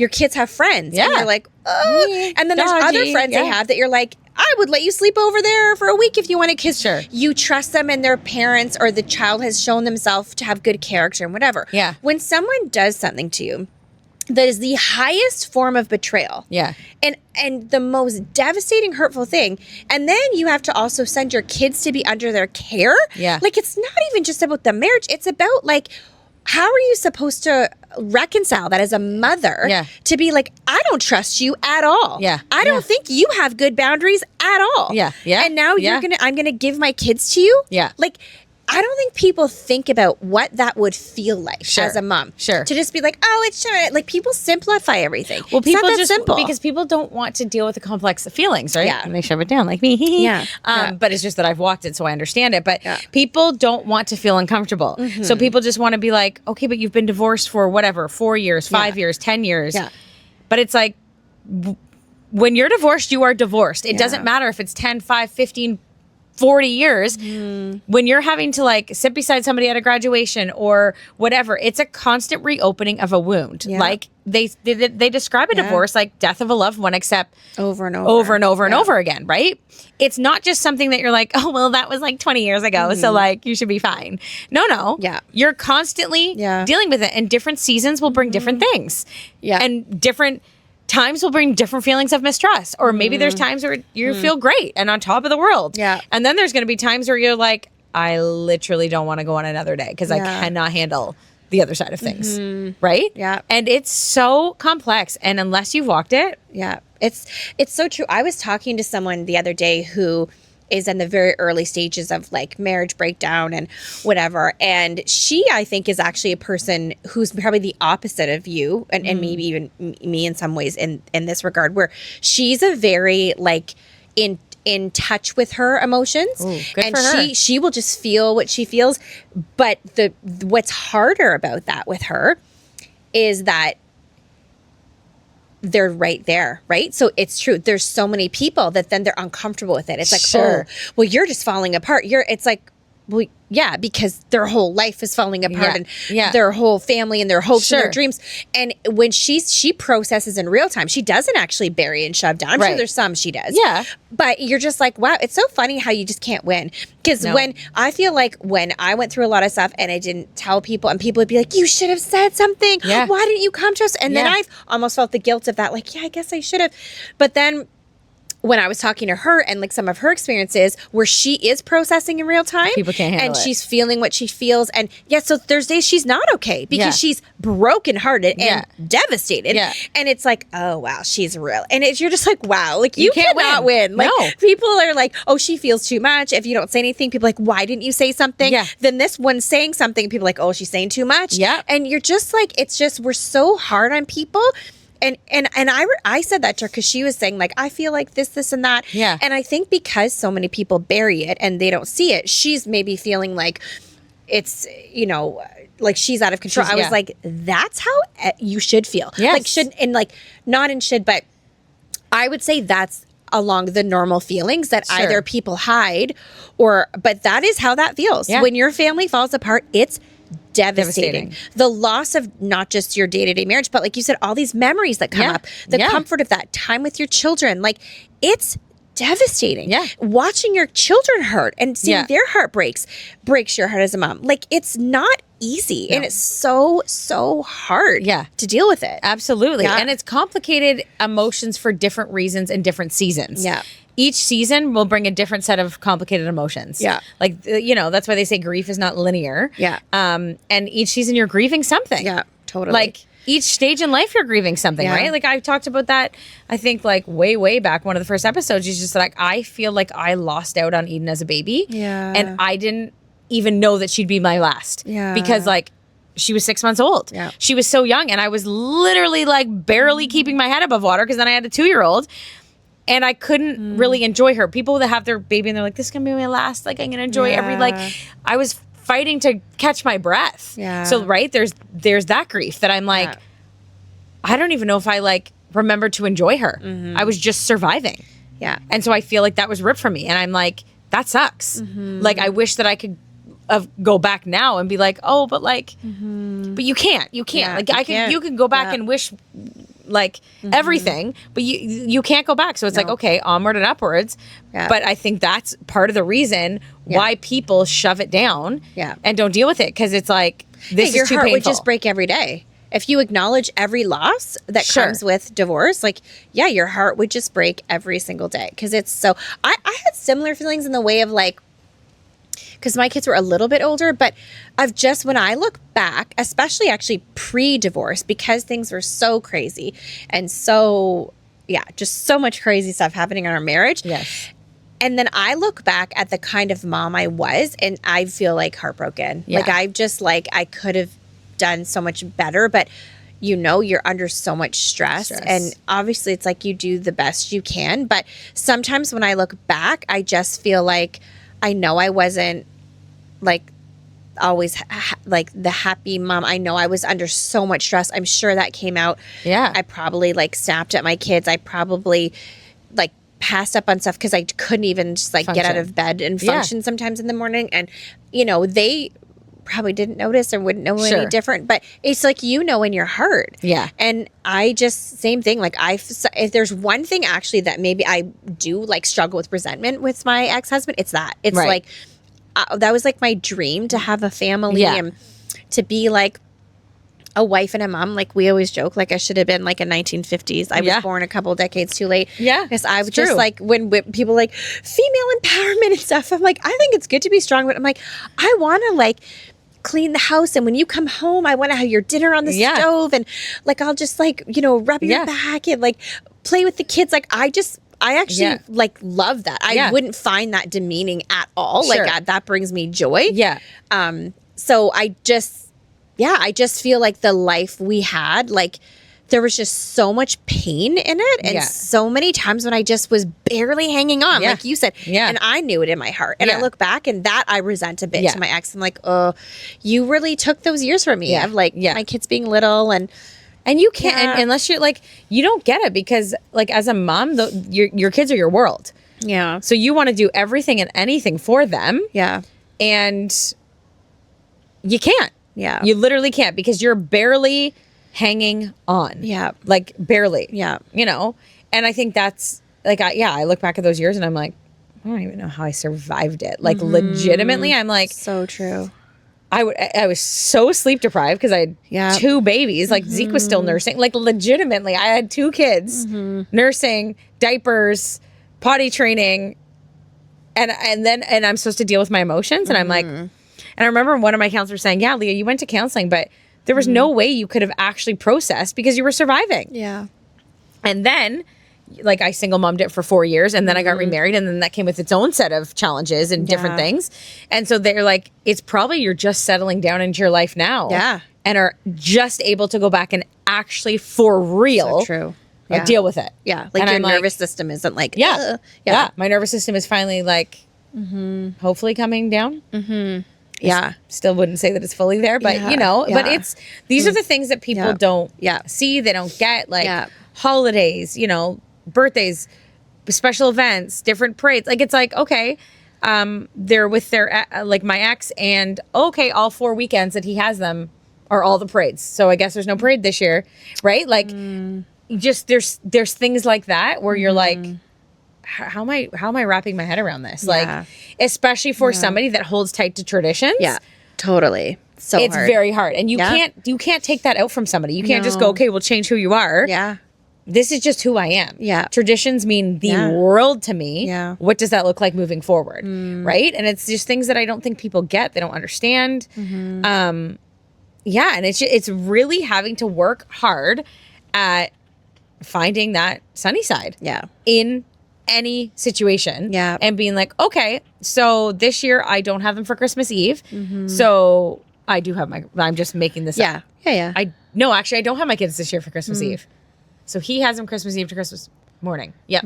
kids have friends. Yeah. And you're like, oh. And then there's other friends they have that you're like, I would let you sleep over there for a week if you want to kiss. Sure. You trust them and their parents or the child has shown themselves to have good character and whatever. Yeah. When someone does something to you, that is the highest form of betrayal. Yeah. And the most devastating, hurtful thing. And then you have to also send your kids to be under their care. Yeah. Like, it's not even just about the marriage. It's about, like, how are you supposed to reconcile that as a mother to be like, I don't trust you at all. Yeah. I don't think you have good boundaries at all. Yeah. Yeah. And now I'm going to give my kids to you. Yeah. Like, I don't think people think about what that would feel like as a mom. Sure. To just be like, oh, it's sure. Like, people simplify everything. Well, people it's not that just simple. because people don't want to deal with the complex feelings, right? Yeah. And they shove it down like me. Yeah. But it's just that I've walked it, so I understand it. But people don't want to feel uncomfortable. So people just want to be like, okay, but you've been divorced for whatever, 4 years, 5 years, 10 years. Yeah. But it's like, when you're divorced, you are divorced. It doesn't matter if it's 10, 5, 15, 40 years. When you're having to like sit beside somebody at a graduation or whatever, it's a constant reopening of a wound. Like they describe a divorce like death of a loved one, except over and over again, right? It's not just something that you're like, oh, well, that was like 20 years ago, so like you should be fine. No. You're constantly dealing with it, and different seasons will bring different things. And different times will bring different feelings of mistrust, or maybe there's times where you feel great and on top of the world. And then there's going to be times where you're like, I literally don't want to go on another day because I cannot handle the other side of things. Right? And it's so complex. And unless you've walked it. It's so true. I was talking to someone the other day who is in the very early stages of like marriage breakdown and whatever. And she, I think, is actually a person who's probably the opposite of you and maybe even me in some ways in this regard, where she's a very like in touch with her emotions. Ooh, good and for her. she will just feel what she feels. But what's harder about that with her is that they're right there, right? So it's true. There's so many people that then they're uncomfortable with it. It's like, oh, well, you're just falling apart. It's like, well, yeah, because their whole life is falling apart and their whole family and their hopes and their dreams. And when she processes in real time, she doesn't actually bury and shove down. I'm sure there's some she does. Yeah. But you're just like, wow, it's so funny how you just can't win. Because when I feel like when I went through a lot of stuff and I didn't tell people, and people would be like, you should have said something. Why didn't you come to us? And then I've almost felt the guilt of that. Like, yeah, I guess I should have. But then when I was talking to her and like some of her experiences where she is processing in real time, people can't handle and it. She's feeling what she feels. And so there's days she's not okay because she's brokenhearted and devastated. And it's like, oh, wow, she's real. And you're just like, wow, like you cannot win. Like people are like, oh, she feels too much. If you don't say anything, people are like, why didn't you say something? Then this one's saying something. People are like, oh, she's saying too much. And you're just like, it's just, we're so hard on people. And I said that to her because she was saying like, I feel like this and that. And I think because so many people bury it and they don't see it, she's maybe feeling like it's, like she's out of control. I was like, that's how you should feel. Like should, and like not in should, but I would say that's along the normal feelings that either people hide but that is how that feels. When your family falls apart, it's devastating. The loss of not just your day-to-day marriage, but like you said, all these memories that come up, the comfort of that time with your children, like it's devastating. Watching your children hurt and seeing their heart breaks your heart as a mom. Like it's not easy and it's so hard to deal with it. Absolutely. And it's complicated emotions for different reasons and different seasons. Each season will bring a different set of complicated emotions. Like, that's why they say grief is not linear. And each season you're grieving something. Totally. Like each stage in life you're grieving something, right? Like I talked about that, I think like way back, one of the first episodes. She's just like, I feel like I lost out on Eden as a baby. And I didn't even know that she'd be my last. Because like, she was 6 months old. She was so young. And I was literally like barely keeping my head above water because then I had a 2-year-old. And I couldn't really enjoy her. People that have their baby and they're like, this is going to be my last. Like, I'm going to enjoy every, like, I was fighting to catch my breath. So, right, there's that grief that I'm like, I don't even know if I, like, remember to enjoy her. I was just surviving. And so I feel like that was ripped from me. And I'm like, that sucks. Like, I wish that I could go back now and be like, oh, but, like, but you can't. You can't. Like, you can go back and wish like everything, but you can't go back. So it's like, okay, onward and upwards. But I think that's part of the reason why people shove it down and don't deal with it. Cause it's like, this is your too heart painful. would just break every day. If you acknowledge every loss that comes with divorce, like, your heart would just break every single day. Cause it's so, I had similar feelings in the way of like, because my kids were a little bit older, but I've just, when I look back, especially actually pre-divorce, because things were so crazy and so, just so much crazy stuff happening in our marriage. And then I look back at the kind of mom I was, and I feel like heartbroken. Yeah. Like I've just like, I could have done so much better, but you know, you're under so much stress. And obviously it's like you do the best you can. But sometimes when I look back, I just feel like I know I wasn't like always like the happy mom. I know I was under so much stress. I'm sure that came out. Yeah. I probably like snapped at my kids. I probably like passed up on stuff because I couldn't even just like get out of bed and function sometimes in the morning. And, you know, they probably didn't notice or wouldn't know any different, but it's like, you know, in your heart. Yeah. And I just, same thing. Like if there's one thing actually that maybe I do like struggle with resentment with my ex-husband, it's that. It's like, that was like my dream to have a family and to be like a wife and a mom. Like we always joke, like I should have been like a 1950s. I was born a couple decades too late. Yeah. Because I was just like, when people like female empowerment and stuff, I'm like, I think it's good to be strong, but I'm like, I want to like clean the house, and when you come home, I want to have your dinner on the stove, and like I'll just like, you know, rub your back and like play with the kids. Like I actually like love that. I wouldn't find that demeaning at all. Like that brings me joy. Yeah. So I just feel like the life we had, like there was just so much pain in it, and so many times when I just was barely hanging on, like you said, and I knew it in my heart. And I look back, and that I resent a bit to my ex. I'm like, oh, you really took those years from me of like my kids being little, and you can't unless you're like, you don't get it, because like as a mom, your kids are your world. Yeah. So you want to do everything and anything for them. Yeah. And you can't. Yeah. You literally can't, because you're barely hanging on. Yeah. Like barely. Yeah. You know? And I think that's like, I look back at those years and I'm like, I don't even know how I survived it. Like legitimately, I'm like, so true. I was so sleep deprived because I had 2 babies. Like Zeke was still nursing. Like legitimately, I had 2 kids, nursing, diapers, potty training, and I'm supposed to deal with my emotions. And I'm like, and I remember one of my counselors saying, "Yeah, Leah, you went to counseling, but there was no way you could have actually processed because you were surviving." Yeah. And then, like, I single mommed it for 4 years, and then I got remarried, and then that came with its own set of challenges and different things. And so they're like, it's probably you're just settling down into your life now. Yeah. And are just able to go back and actually, for real, so true. Like, deal with it. Yeah. Like, and your nervous system isn't like, yeah. My nervous system is finally like, hopefully coming down. Yeah. Still wouldn't say that it's fully there, but you know, but these are the things that people don't see. They don't get, like holidays, you know, birthdays, special events, different parades. Like, it's like, okay, they're with their, like my ex, and okay, all 4 weekends that he has them are all the parades. So I guess there's no parade this year, right? Like, just there's things like that where you're like, how am I wrapping my head around this? Like, especially for somebody that holds tight to traditions. Yeah, totally. So it's very hard, and you can't take that out from somebody. You can't just go, okay, we'll change who you are. Yeah. This is just who I am. Yeah. Traditions mean the world to me. Yeah. What does that look like moving forward? Right? And it's just things that I don't think people get. They don't understand. And it's really having to work hard at finding that sunny side. Yeah. In any situation. Yeah. And being like, okay, so this year I don't have them for Christmas Eve. So I do have I'm just making this up. Yeah. No, actually, I don't have my kids this year for Christmas Eve. So he has them Christmas Eve to Christmas morning. Yep.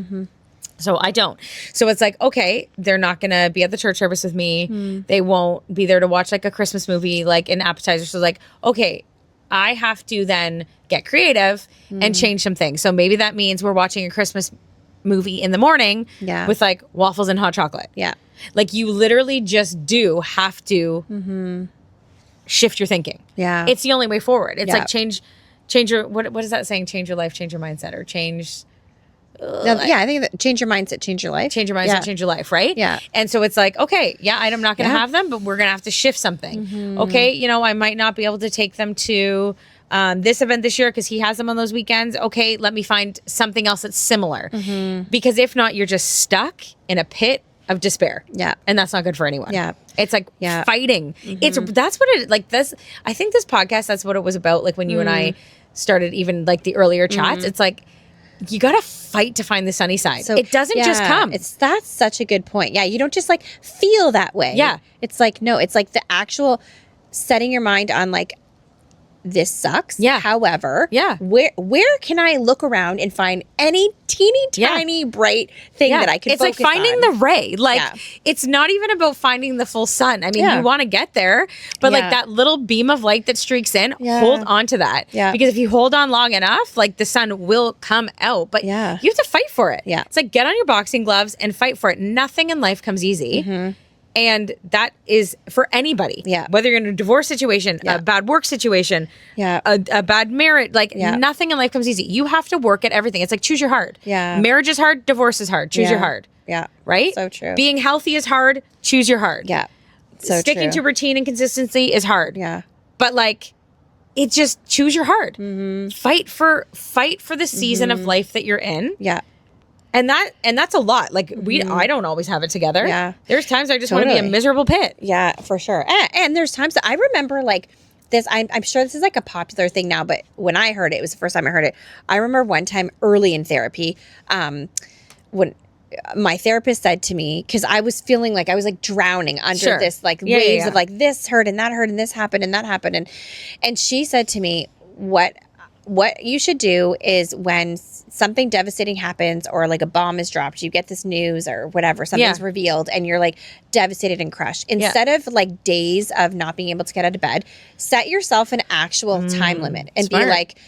So I don't. So it's like, okay, they're not going to be at the church service with me. They won't be there to watch like a Christmas movie, like an appetizer. So like, okay, I have to then get creative and change some things. So maybe that means we're watching a Christmas movie in the morning with like waffles and hot chocolate. Yeah. Like, you literally just do have to shift your thinking. Yeah. It's the only way forward. It's like change your, what is that saying? Change your life, change your mindset, or change. I think that change your mindset, change your life. Change your mindset, change your life, right? Yeah. And so it's like, okay, I'm not going to have them, but we're going to have to shift something. Okay, you know, I might not be able to take them to this event this year because he has them on those weekends. Okay, let me find something else that's similar. Because if not, you're just stuck in a pit of despair. Yeah. And that's not good for anyone. Yeah. It's like fighting. That's what it, like this, I think this podcast, that's what it was about. Like when you and I started even like the earlier chats, it's like you got to fight to find the sunny side. So it doesn't just come. That's such a good point. Yeah. You don't just like feel that way. Yeah. It's like, no, it's like the actual setting your mind on like, this sucks. Yeah. However, where can I look around and find any teeny tiny bright thing that I can focus on? It's like finding the ray. Like it's not even about finding the full sun. I mean, you want to get there, but like that little beam of light that streaks in, hold on to that. Yeah. Because if you hold on long enough, like the sun will come out, but you have to fight for it. Yeah. It's like get on your boxing gloves and fight for it. Nothing in life comes easy. Mm-hmm. And that is for anybody. Yeah. Whether you're in a divorce situation, a bad work situation, a bad marriage, like nothing in life comes easy. You have to work at everything. It's like choose your hard. Yeah. Marriage is hard. Divorce is hard. Choose your hard. Yeah. Right? So true. Being healthy is hard. Choose your hard. Yeah. So Sticking to routine and consistency is hard. Yeah. But like, it just choose your hard. Mm-hmm. Fight for the season of life that you're in. Yeah. And that's a lot. Like I don't always have it together. Yeah. There's times I just want to be a miserable pit. Yeah, for sure. And there's times that I remember like this, I'm sure this is like a popular thing now, but when I heard it was the first time I heard it. I remember one time early in therapy, when my therapist said to me, because I was feeling like I was like drowning under this like waves of like this hurt and that hurt and this happened and that happened. And she said to me, what you should do is when something devastating happens or like a bomb is dropped, you get this news or whatever, something's revealed and you're like devastated and crushed. Instead of like days of not being able to get out of bed, set yourself an actual time limit and be like,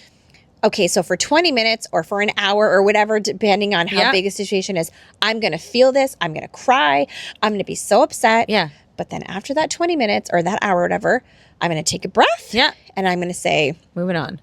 okay, so for 20 minutes or for an hour or whatever, depending on how big a situation is, I'm going to feel this. I'm going to cry. I'm going to be so upset. Yeah. But then after that 20 minutes or that hour or whatever, I'm going to take a breath. Yeah. And I'm going to say, moving on.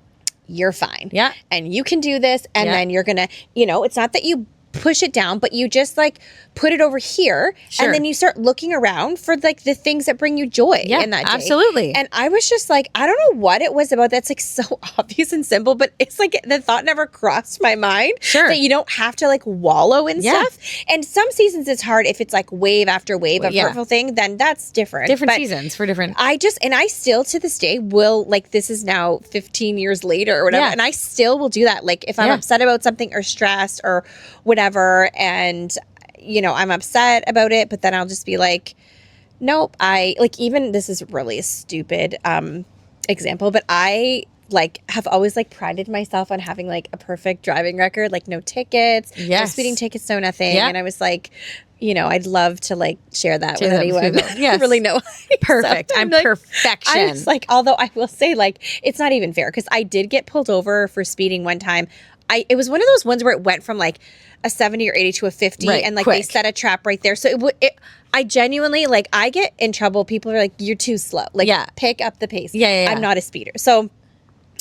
You're fine. Yeah. And you can do this. And then you're going to, it's not that you push it down, but you just like put it over here. Sure. And then you start looking around for like the things that bring you joy in that day. Absolutely. And I was just like, I don't know what it was about that's like so obvious and simple, but it's like the thought never crossed my mind that you don't have to like wallow in stuff. And some seasons it's hard if it's like wave after wave of hurtful thing, then that's different. Different seasons for different. I still to this day will like, this is now 15 years later or whatever. And I still will do that. Like if I'm upset about something or stressed or whatever, and I'm upset about it, but then I'll just be like, nope. I like, even this is really a stupid example, but I like have always like prided myself on having like a perfect driving record, like no tickets, no speeding tickets, no nothing. And I was like, I'd love to like share that with anyone. Yes. Really know. Perfect. So I'm like, perfection. I was like, although I will say like, it's not even fair because I did get pulled over for speeding one time. It was one of those ones where it went from like a 70 or 80 to a 50 and like they set a trap right there. So I genuinely like, I get in trouble. People are like, you're too slow. Like pick up the pace. I'm not a speeder. So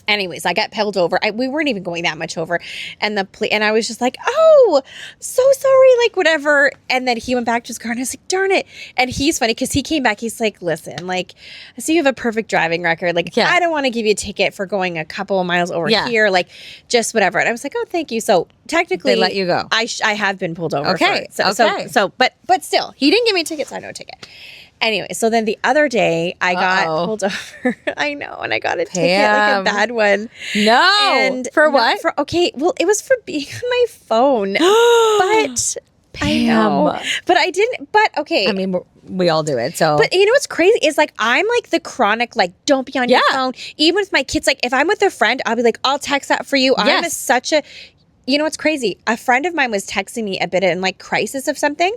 anyways, I got pulled over. We weren't even going that much over. And I was just like, oh, so sorry, like whatever. And then he went back to his car and I was like, darn it. And he's funny because he came back. He's like, listen, like, I see you have a perfect driving record. Like, I don't want to give you a ticket for going a couple of miles over here. Like, just whatever. And I was like, oh, thank you. So technically, they let you go. I have been pulled over. Okay. But still, he didn't give me a ticket, so I no ticket. Anyway, so then the other day I got pulled over. I know, and I got a ticket, like a bad one. No, and for what? Well, it was for being on my phone. But Pam. I know, but I didn't. But okay, I mean, we all do it. So, but what's crazy is like I'm like the chronic like don't be on your phone. Even with my kids, like if I'm with a friend, I'll be like, I'll text that for you. I'm such a. What's crazy? A friend of mine was texting me a bit in like crisis of something.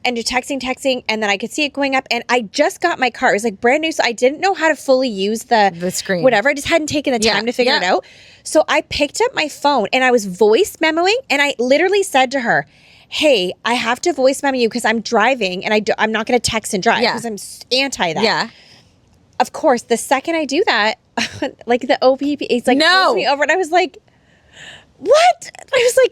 And you're texting, and then I could see it going up. And I just got my car. It was like brand new. So I didn't know how to fully use the screen. Whatever. I just hadn't taken the time to figure it out. So I picked up my phone and I was voice memoing. And I literally said to her, hey, I have to voice memo you because I'm driving and I'm not going to text and drive because I'm anti that. Yeah. Of course, the second I do that, like the OPP, it's like pulls me over. And I was like, what?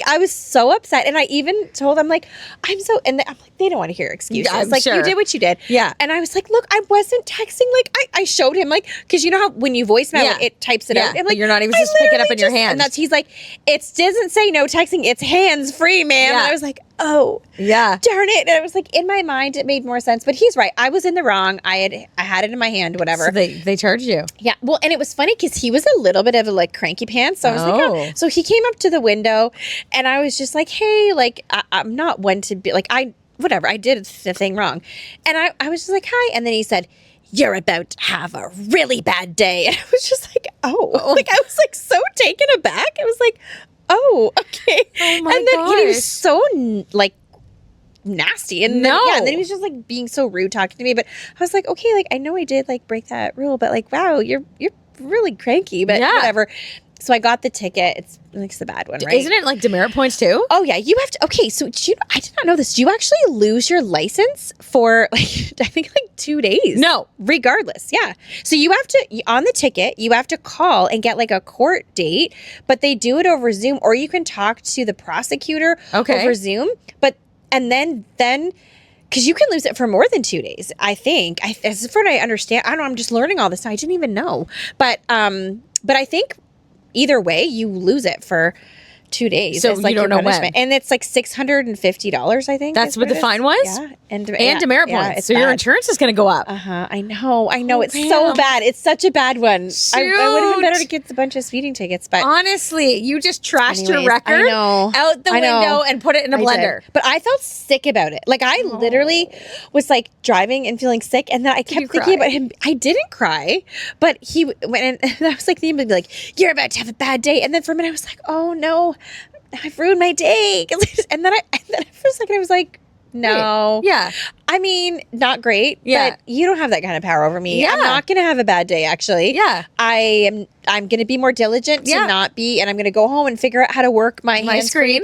I was so upset. And I even told them, like, I'm like, they don't want to hear excuses. I'm like, sure. You did what you did. Yeah. And I was like, look, I wasn't texting. Like, I showed him, like, because you know how when you voice mail it types it out. I'm like, you're not even just picking it up in your hand. And he's like, it doesn't say no texting. It's hands free, man. And I was like, oh, yeah, darn it. And I was like, in my mind, it made more sense. But he's right. I was in the wrong. I had it in my hand, whatever. So they charged you. Yeah. Well, and it was funny because he was a little bit of a like cranky pants. So I was like, oh. So he came up to the window and I was just like, hey, like, I'm not one to be like, I did the thing wrong. And I was just like, hi. And then he said, you're about to have a really bad day. And I was just like, oh. Like, I was like so taken aback. I was like, oh, okay. Oh my and then gosh. he was so like nasty. And then, and then he was just like being so rude talking to me. But I was like, okay, like I know I did like break that rule, but like, wow, you're really cranky, but whatever. So I got the ticket. It's the bad one, right? Isn't it like demerit points too? Oh yeah, you have to. Okay, so I did not know this. Do you actually lose your license for like I think like 2 days? No, regardless. Yeah. So you have to on the ticket. You have to call and get like a court date, but they do it over Zoom, or you can talk to the prosecutor over Zoom. And then. Because you can lose it for more than 2 days, I think. As far as I understand, I don't know. I'm just learning all this now. I didn't even know, but I think. Either way, you lose it for 2 days. So like you don't know when. And it's like $650, I think. That's what the fine was? Yeah. And demerit points. So your insurance is going to go up. I know. It's so bad. It's such a bad one. I would have been better to get a bunch of speeding tickets. But honestly, you just trashed your record out the window and put it in a blender. But I felt sick about it. Like I literally was like driving and feeling sick. And then I kept thinking about him. I didn't cry. But he went and I was like, the would be like, you're about to have a bad day. And then for a minute I was like, oh no. I've ruined my day. And then for a second I was like, no. Yeah. I mean, not great. Yeah. But you don't have that kind of power over me. Yeah. I'm not going to have a bad day, actually. Yeah. I'm going to be more diligent to not be, and I'm going to go home and figure out how to work my screen.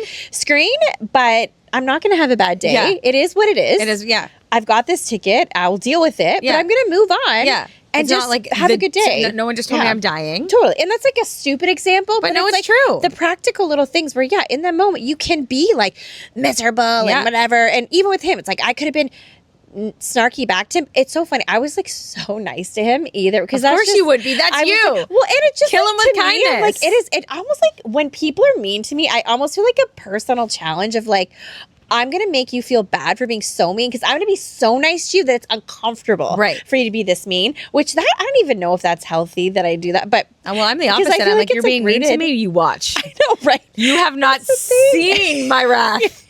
But I'm not going to have a bad day. Yeah. It is what it is. It is, yeah. I've got this ticket. I'll deal with it. Yeah. But I'm going to move on. Yeah. And it's just not like have a good day. No one just told me I'm dying. Totally. And that's like a stupid example. But no, it's like true. The practical little things where, in that moment, you can be like miserable and whatever. And even with him, it's like I could have been snarky back to him. It's so funny. I was like so nice to him either. Because of course you would be. That's you. Like, well, and it just kill him with kindness. Like it almost like when people are mean to me, I almost feel like a personal challenge of like, I'm going to make you feel bad for being so mean because I'm going to be so nice to you that it's uncomfortable for you to be this mean, which I don't even know if that's healthy that I do that. But well, I'm the opposite. I'm like, you're being mean to me. You watch. I know, right? You have not seen my wrath.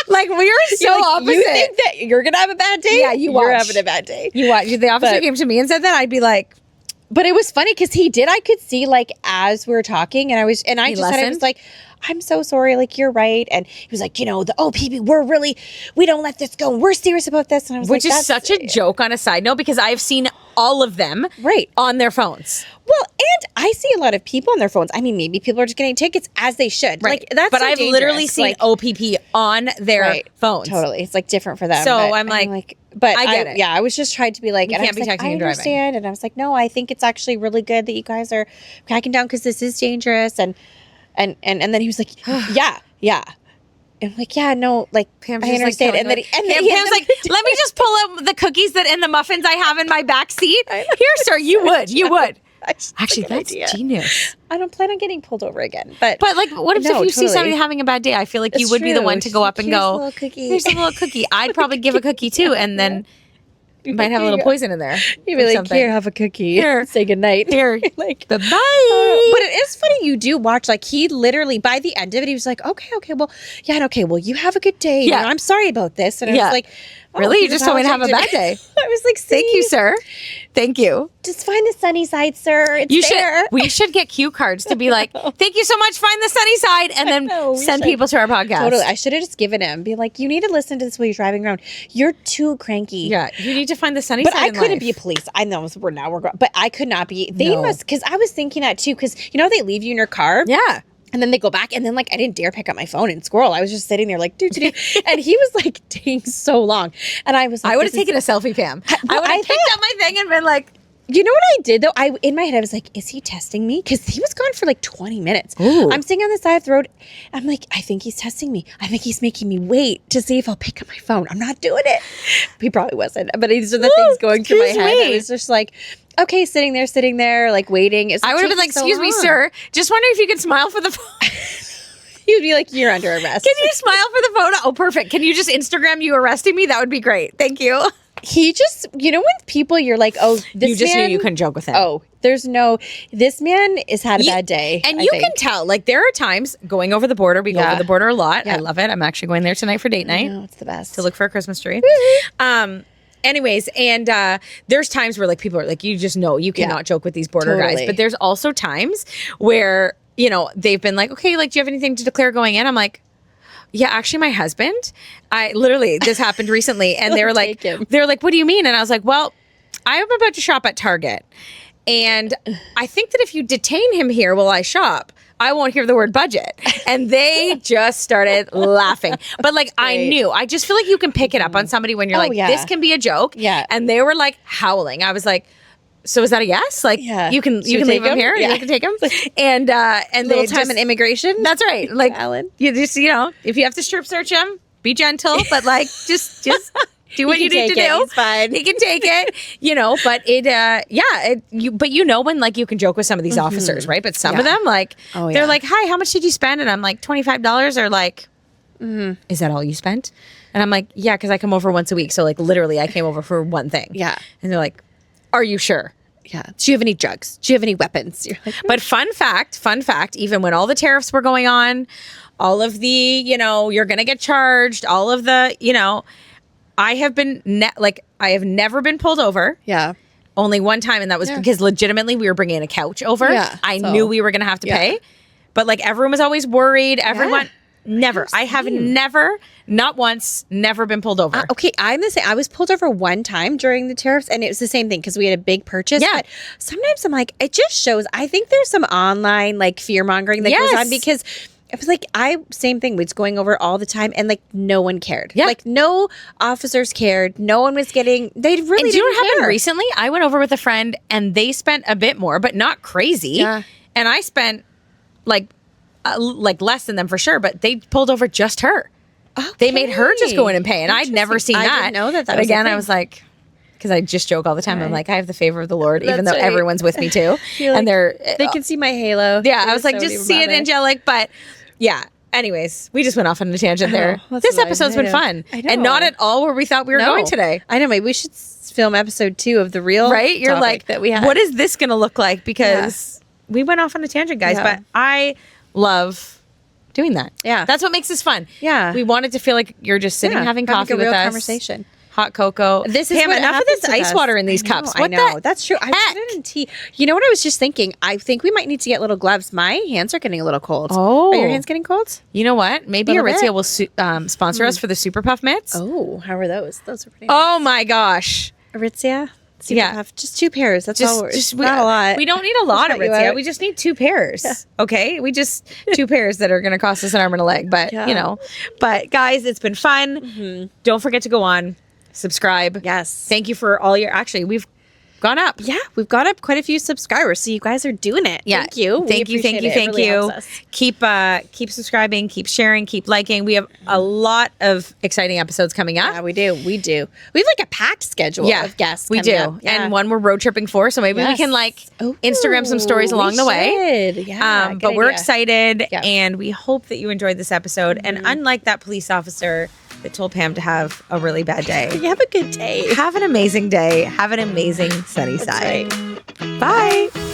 Like we are so opposite. You think that you're going to have a bad day? Yeah, you're having a bad day. You watch. If the officer came to me and said that, I'd be like, but it was funny because he did. I could see like as we were talking, and I just said, I was like, I'm so sorry. Like, you're right. And he was like, the OPP, we don't let this go. We're serious about this. And I was which is such a joke on a side note because I've seen all of them on their phones. Well, and I see a lot of people on their phones. I mean, maybe people are just getting tickets as they should. Right. Like, that's but I've literally seen OPP on their phones. Totally. It's like different for them. So I'm like, but I get it. Yeah, I was just trying to be like, you can't be texting and driving. I understand. And I was like, no, I think it's actually really good that you guys are cracking down because this is dangerous. And then he was like, yeah. And I'm like, yeah, no, like, Pam's I understand. Like, and then Pam's like, let me just pull out the cookies that in the muffins I have in my back seat. Here, sir, you would. Actually, that's genius. I don't plan on getting pulled over again. But like, what if you see somebody having a bad day? I feel like you would be the one to go up and go, here's a little cookie. I'd probably give a cookie too. And then you might have a little poison in there. You'd be like, here, have a cookie. Here. Say goodnight. Here. Like, bye-bye. But it is funny. You do watch, like, he literally, by the end of it, he was like, okay, well, you have a good day. Yeah. I'm sorry about this. And I was like, really? You just told me to have a bad day. I was like, thank you, sir. Thank you. Just find the sunny side, sir. It's there. We should get cue cards to be like, thank you so much. Find the sunny side. And then send people to our podcast. Totally. I should have just given him. Be like, you need to listen to this while you're driving around. You're too cranky. Yeah. You need to find the sunny side. But I couldn't be a police. I know we're going. But I could not be. They must. Because I was thinking that too. Because, they leave you in your car. Yeah. And then they go back, and then, like, I didn't dare pick up my phone and scroll. I was just sitting there, like, do. And he was, like, taking so long. And I was like, I would have taken a selfie, Pam. I would have picked up my thing and been like, you know what I did, though? In my head, I was like, is he testing me? Because he was gone for, like, 20 minutes. Ooh. I'm sitting on the side of the road. I'm like, I think he's testing me. I think he's making me wait to see if I'll pick up my phone. I'm not doing it. He probably wasn't. But these are the things going through my head. I was just like, okay, sitting there, like, waiting. I would have been like, excuse me, sir. Just wondering if you could smile for the phone. You'd be like, you're under arrest. Can you smile for the photo? Oh, perfect. Can you just Instagram you arresting me? That would be great. Thank you. He just, when people, you're like, oh, this You just man, knew you couldn't joke with him. Oh, this man has had a bad day. And you can tell, like, there are times going over the border. We go over the border a lot. Yeah. I love it. I'm actually going there tonight for date night. No, it's the best. To look for a Christmas tree. Anyways, and there's times where, like, people are like, you just know you cannot joke with these border guys. But there's also times where, they've been like, okay, like, do you have anything to declare going in? I'm like, yeah, actually, my husband, this happened recently, and they were like, what do you mean? And I was like, well, I'm about to shop at Target, and I think that if you detain him here while I shop, I won't hear the word budget. And they just started laughing. But like, I knew, I just feel like you can pick it up on somebody when you're this can be a joke. Yeah. And they were like howling. I was like, so is that a yes? Like, you can leave him here. Yeah. You can take him. And little time in immigration. That's right. Like, Alan. You just, if you have to strip search him, be gentle, but like, just do what you need to do. He's fine. He can take it, but but when like you can joke with some of these officers, right? But some of them, like, they're like, hi, how much did you spend? And I'm like, $25, or like, is that all you spent? And I'm like, yeah, because I come over once a week. So like, literally I came over for one thing. Yeah. And they're like, are you sure? Yeah. Do you have any drugs? Do you have any weapons? You're like, but fun fact, even when all the tariffs were going on, all of the, you're going to get charged, all of the, I have been, I have never been pulled over. Yeah. Only one time, and that was because legitimately we were bringing a couch over. Yeah. I knew we were going to have to pay. But like, everyone was always worried. Everyone, never. I have never, not once, never been pulled over. Okay, I'm the same. I was pulled over one time during the tariffs, and it was the same thing because we had a big purchase. Yeah. But sometimes I'm like, it just shows. I think there's some online like fear mongering that goes on, because it was like, same thing. Was going over all the time, and like no one cared. Yeah. Like no officers cared. No one was getting. They really and do you know didn't what happened care. recently? I went over with a friend, and they spent a bit more, but not crazy. Yeah. And I spent like less than them for sure, but they pulled over just her. Okay. They made her just go in and pay, and I'd never seen that. I didn't know that. But again, I was like, because I just joke all the time. I'm like, I have the favor of the Lord, even though everyone's with me too. And they can see my halo. Yeah, I was like, just see it angelic. But yeah. Anyways, we just went off on a tangent there. This episode's been fun. I know. And not at all where we thought we were going today. I know. Maybe we should film episode 2 of the real You're like, that we had. What is this going to look like? Because we went off on a tangent, guys. But I love doing that. Yeah. That's what makes this fun. Yeah. We want it to feel like you're just sitting having coffee with us. Conversation. Hot cocoa. This is Pam, what enough of this ice water in these cups. What I know. That's true. I put it in tea. You know what I was just thinking? I think we might need to get little gloves. My hands are getting a little cold. Oh. Are your hands getting cold? You know what? Maybe Aritzia will sponsor us for the Super Puff mitts. Oh, how are those? Those are pretty nice. Oh my gosh. Aritzia? Super Puff. Just 2 pairs. That's all. Not a lot. We don't need a lot of Aritzia. We just need 2 pairs. Yeah. Okay? We just 2 pairs that are going to cost us an arm and a leg. But, But guys, it's been fun. Mm-hmm. Don't forget to go on. Subscribe. Yes. Thank you for all your, actually, we've gone up. Yeah, we've got up quite a few subscribers. So you guys are doing it. Yeah. Thank you. Thank you. Really keep subscribing, keep sharing, keep liking. We have a lot of exciting episodes coming up. Yeah, we do. We have like a packed schedule of guests. We do. Yeah. And one we're road tripping for. So maybe we can Instagram some stories along the way. Yeah. But we're excited and we hope that you enjoyed this episode. Mm-hmm. And unlike that police officer that told Pam to have a really bad day. You have a good day. Have an amazing day. Have an amazing sunny side. Right. Bye.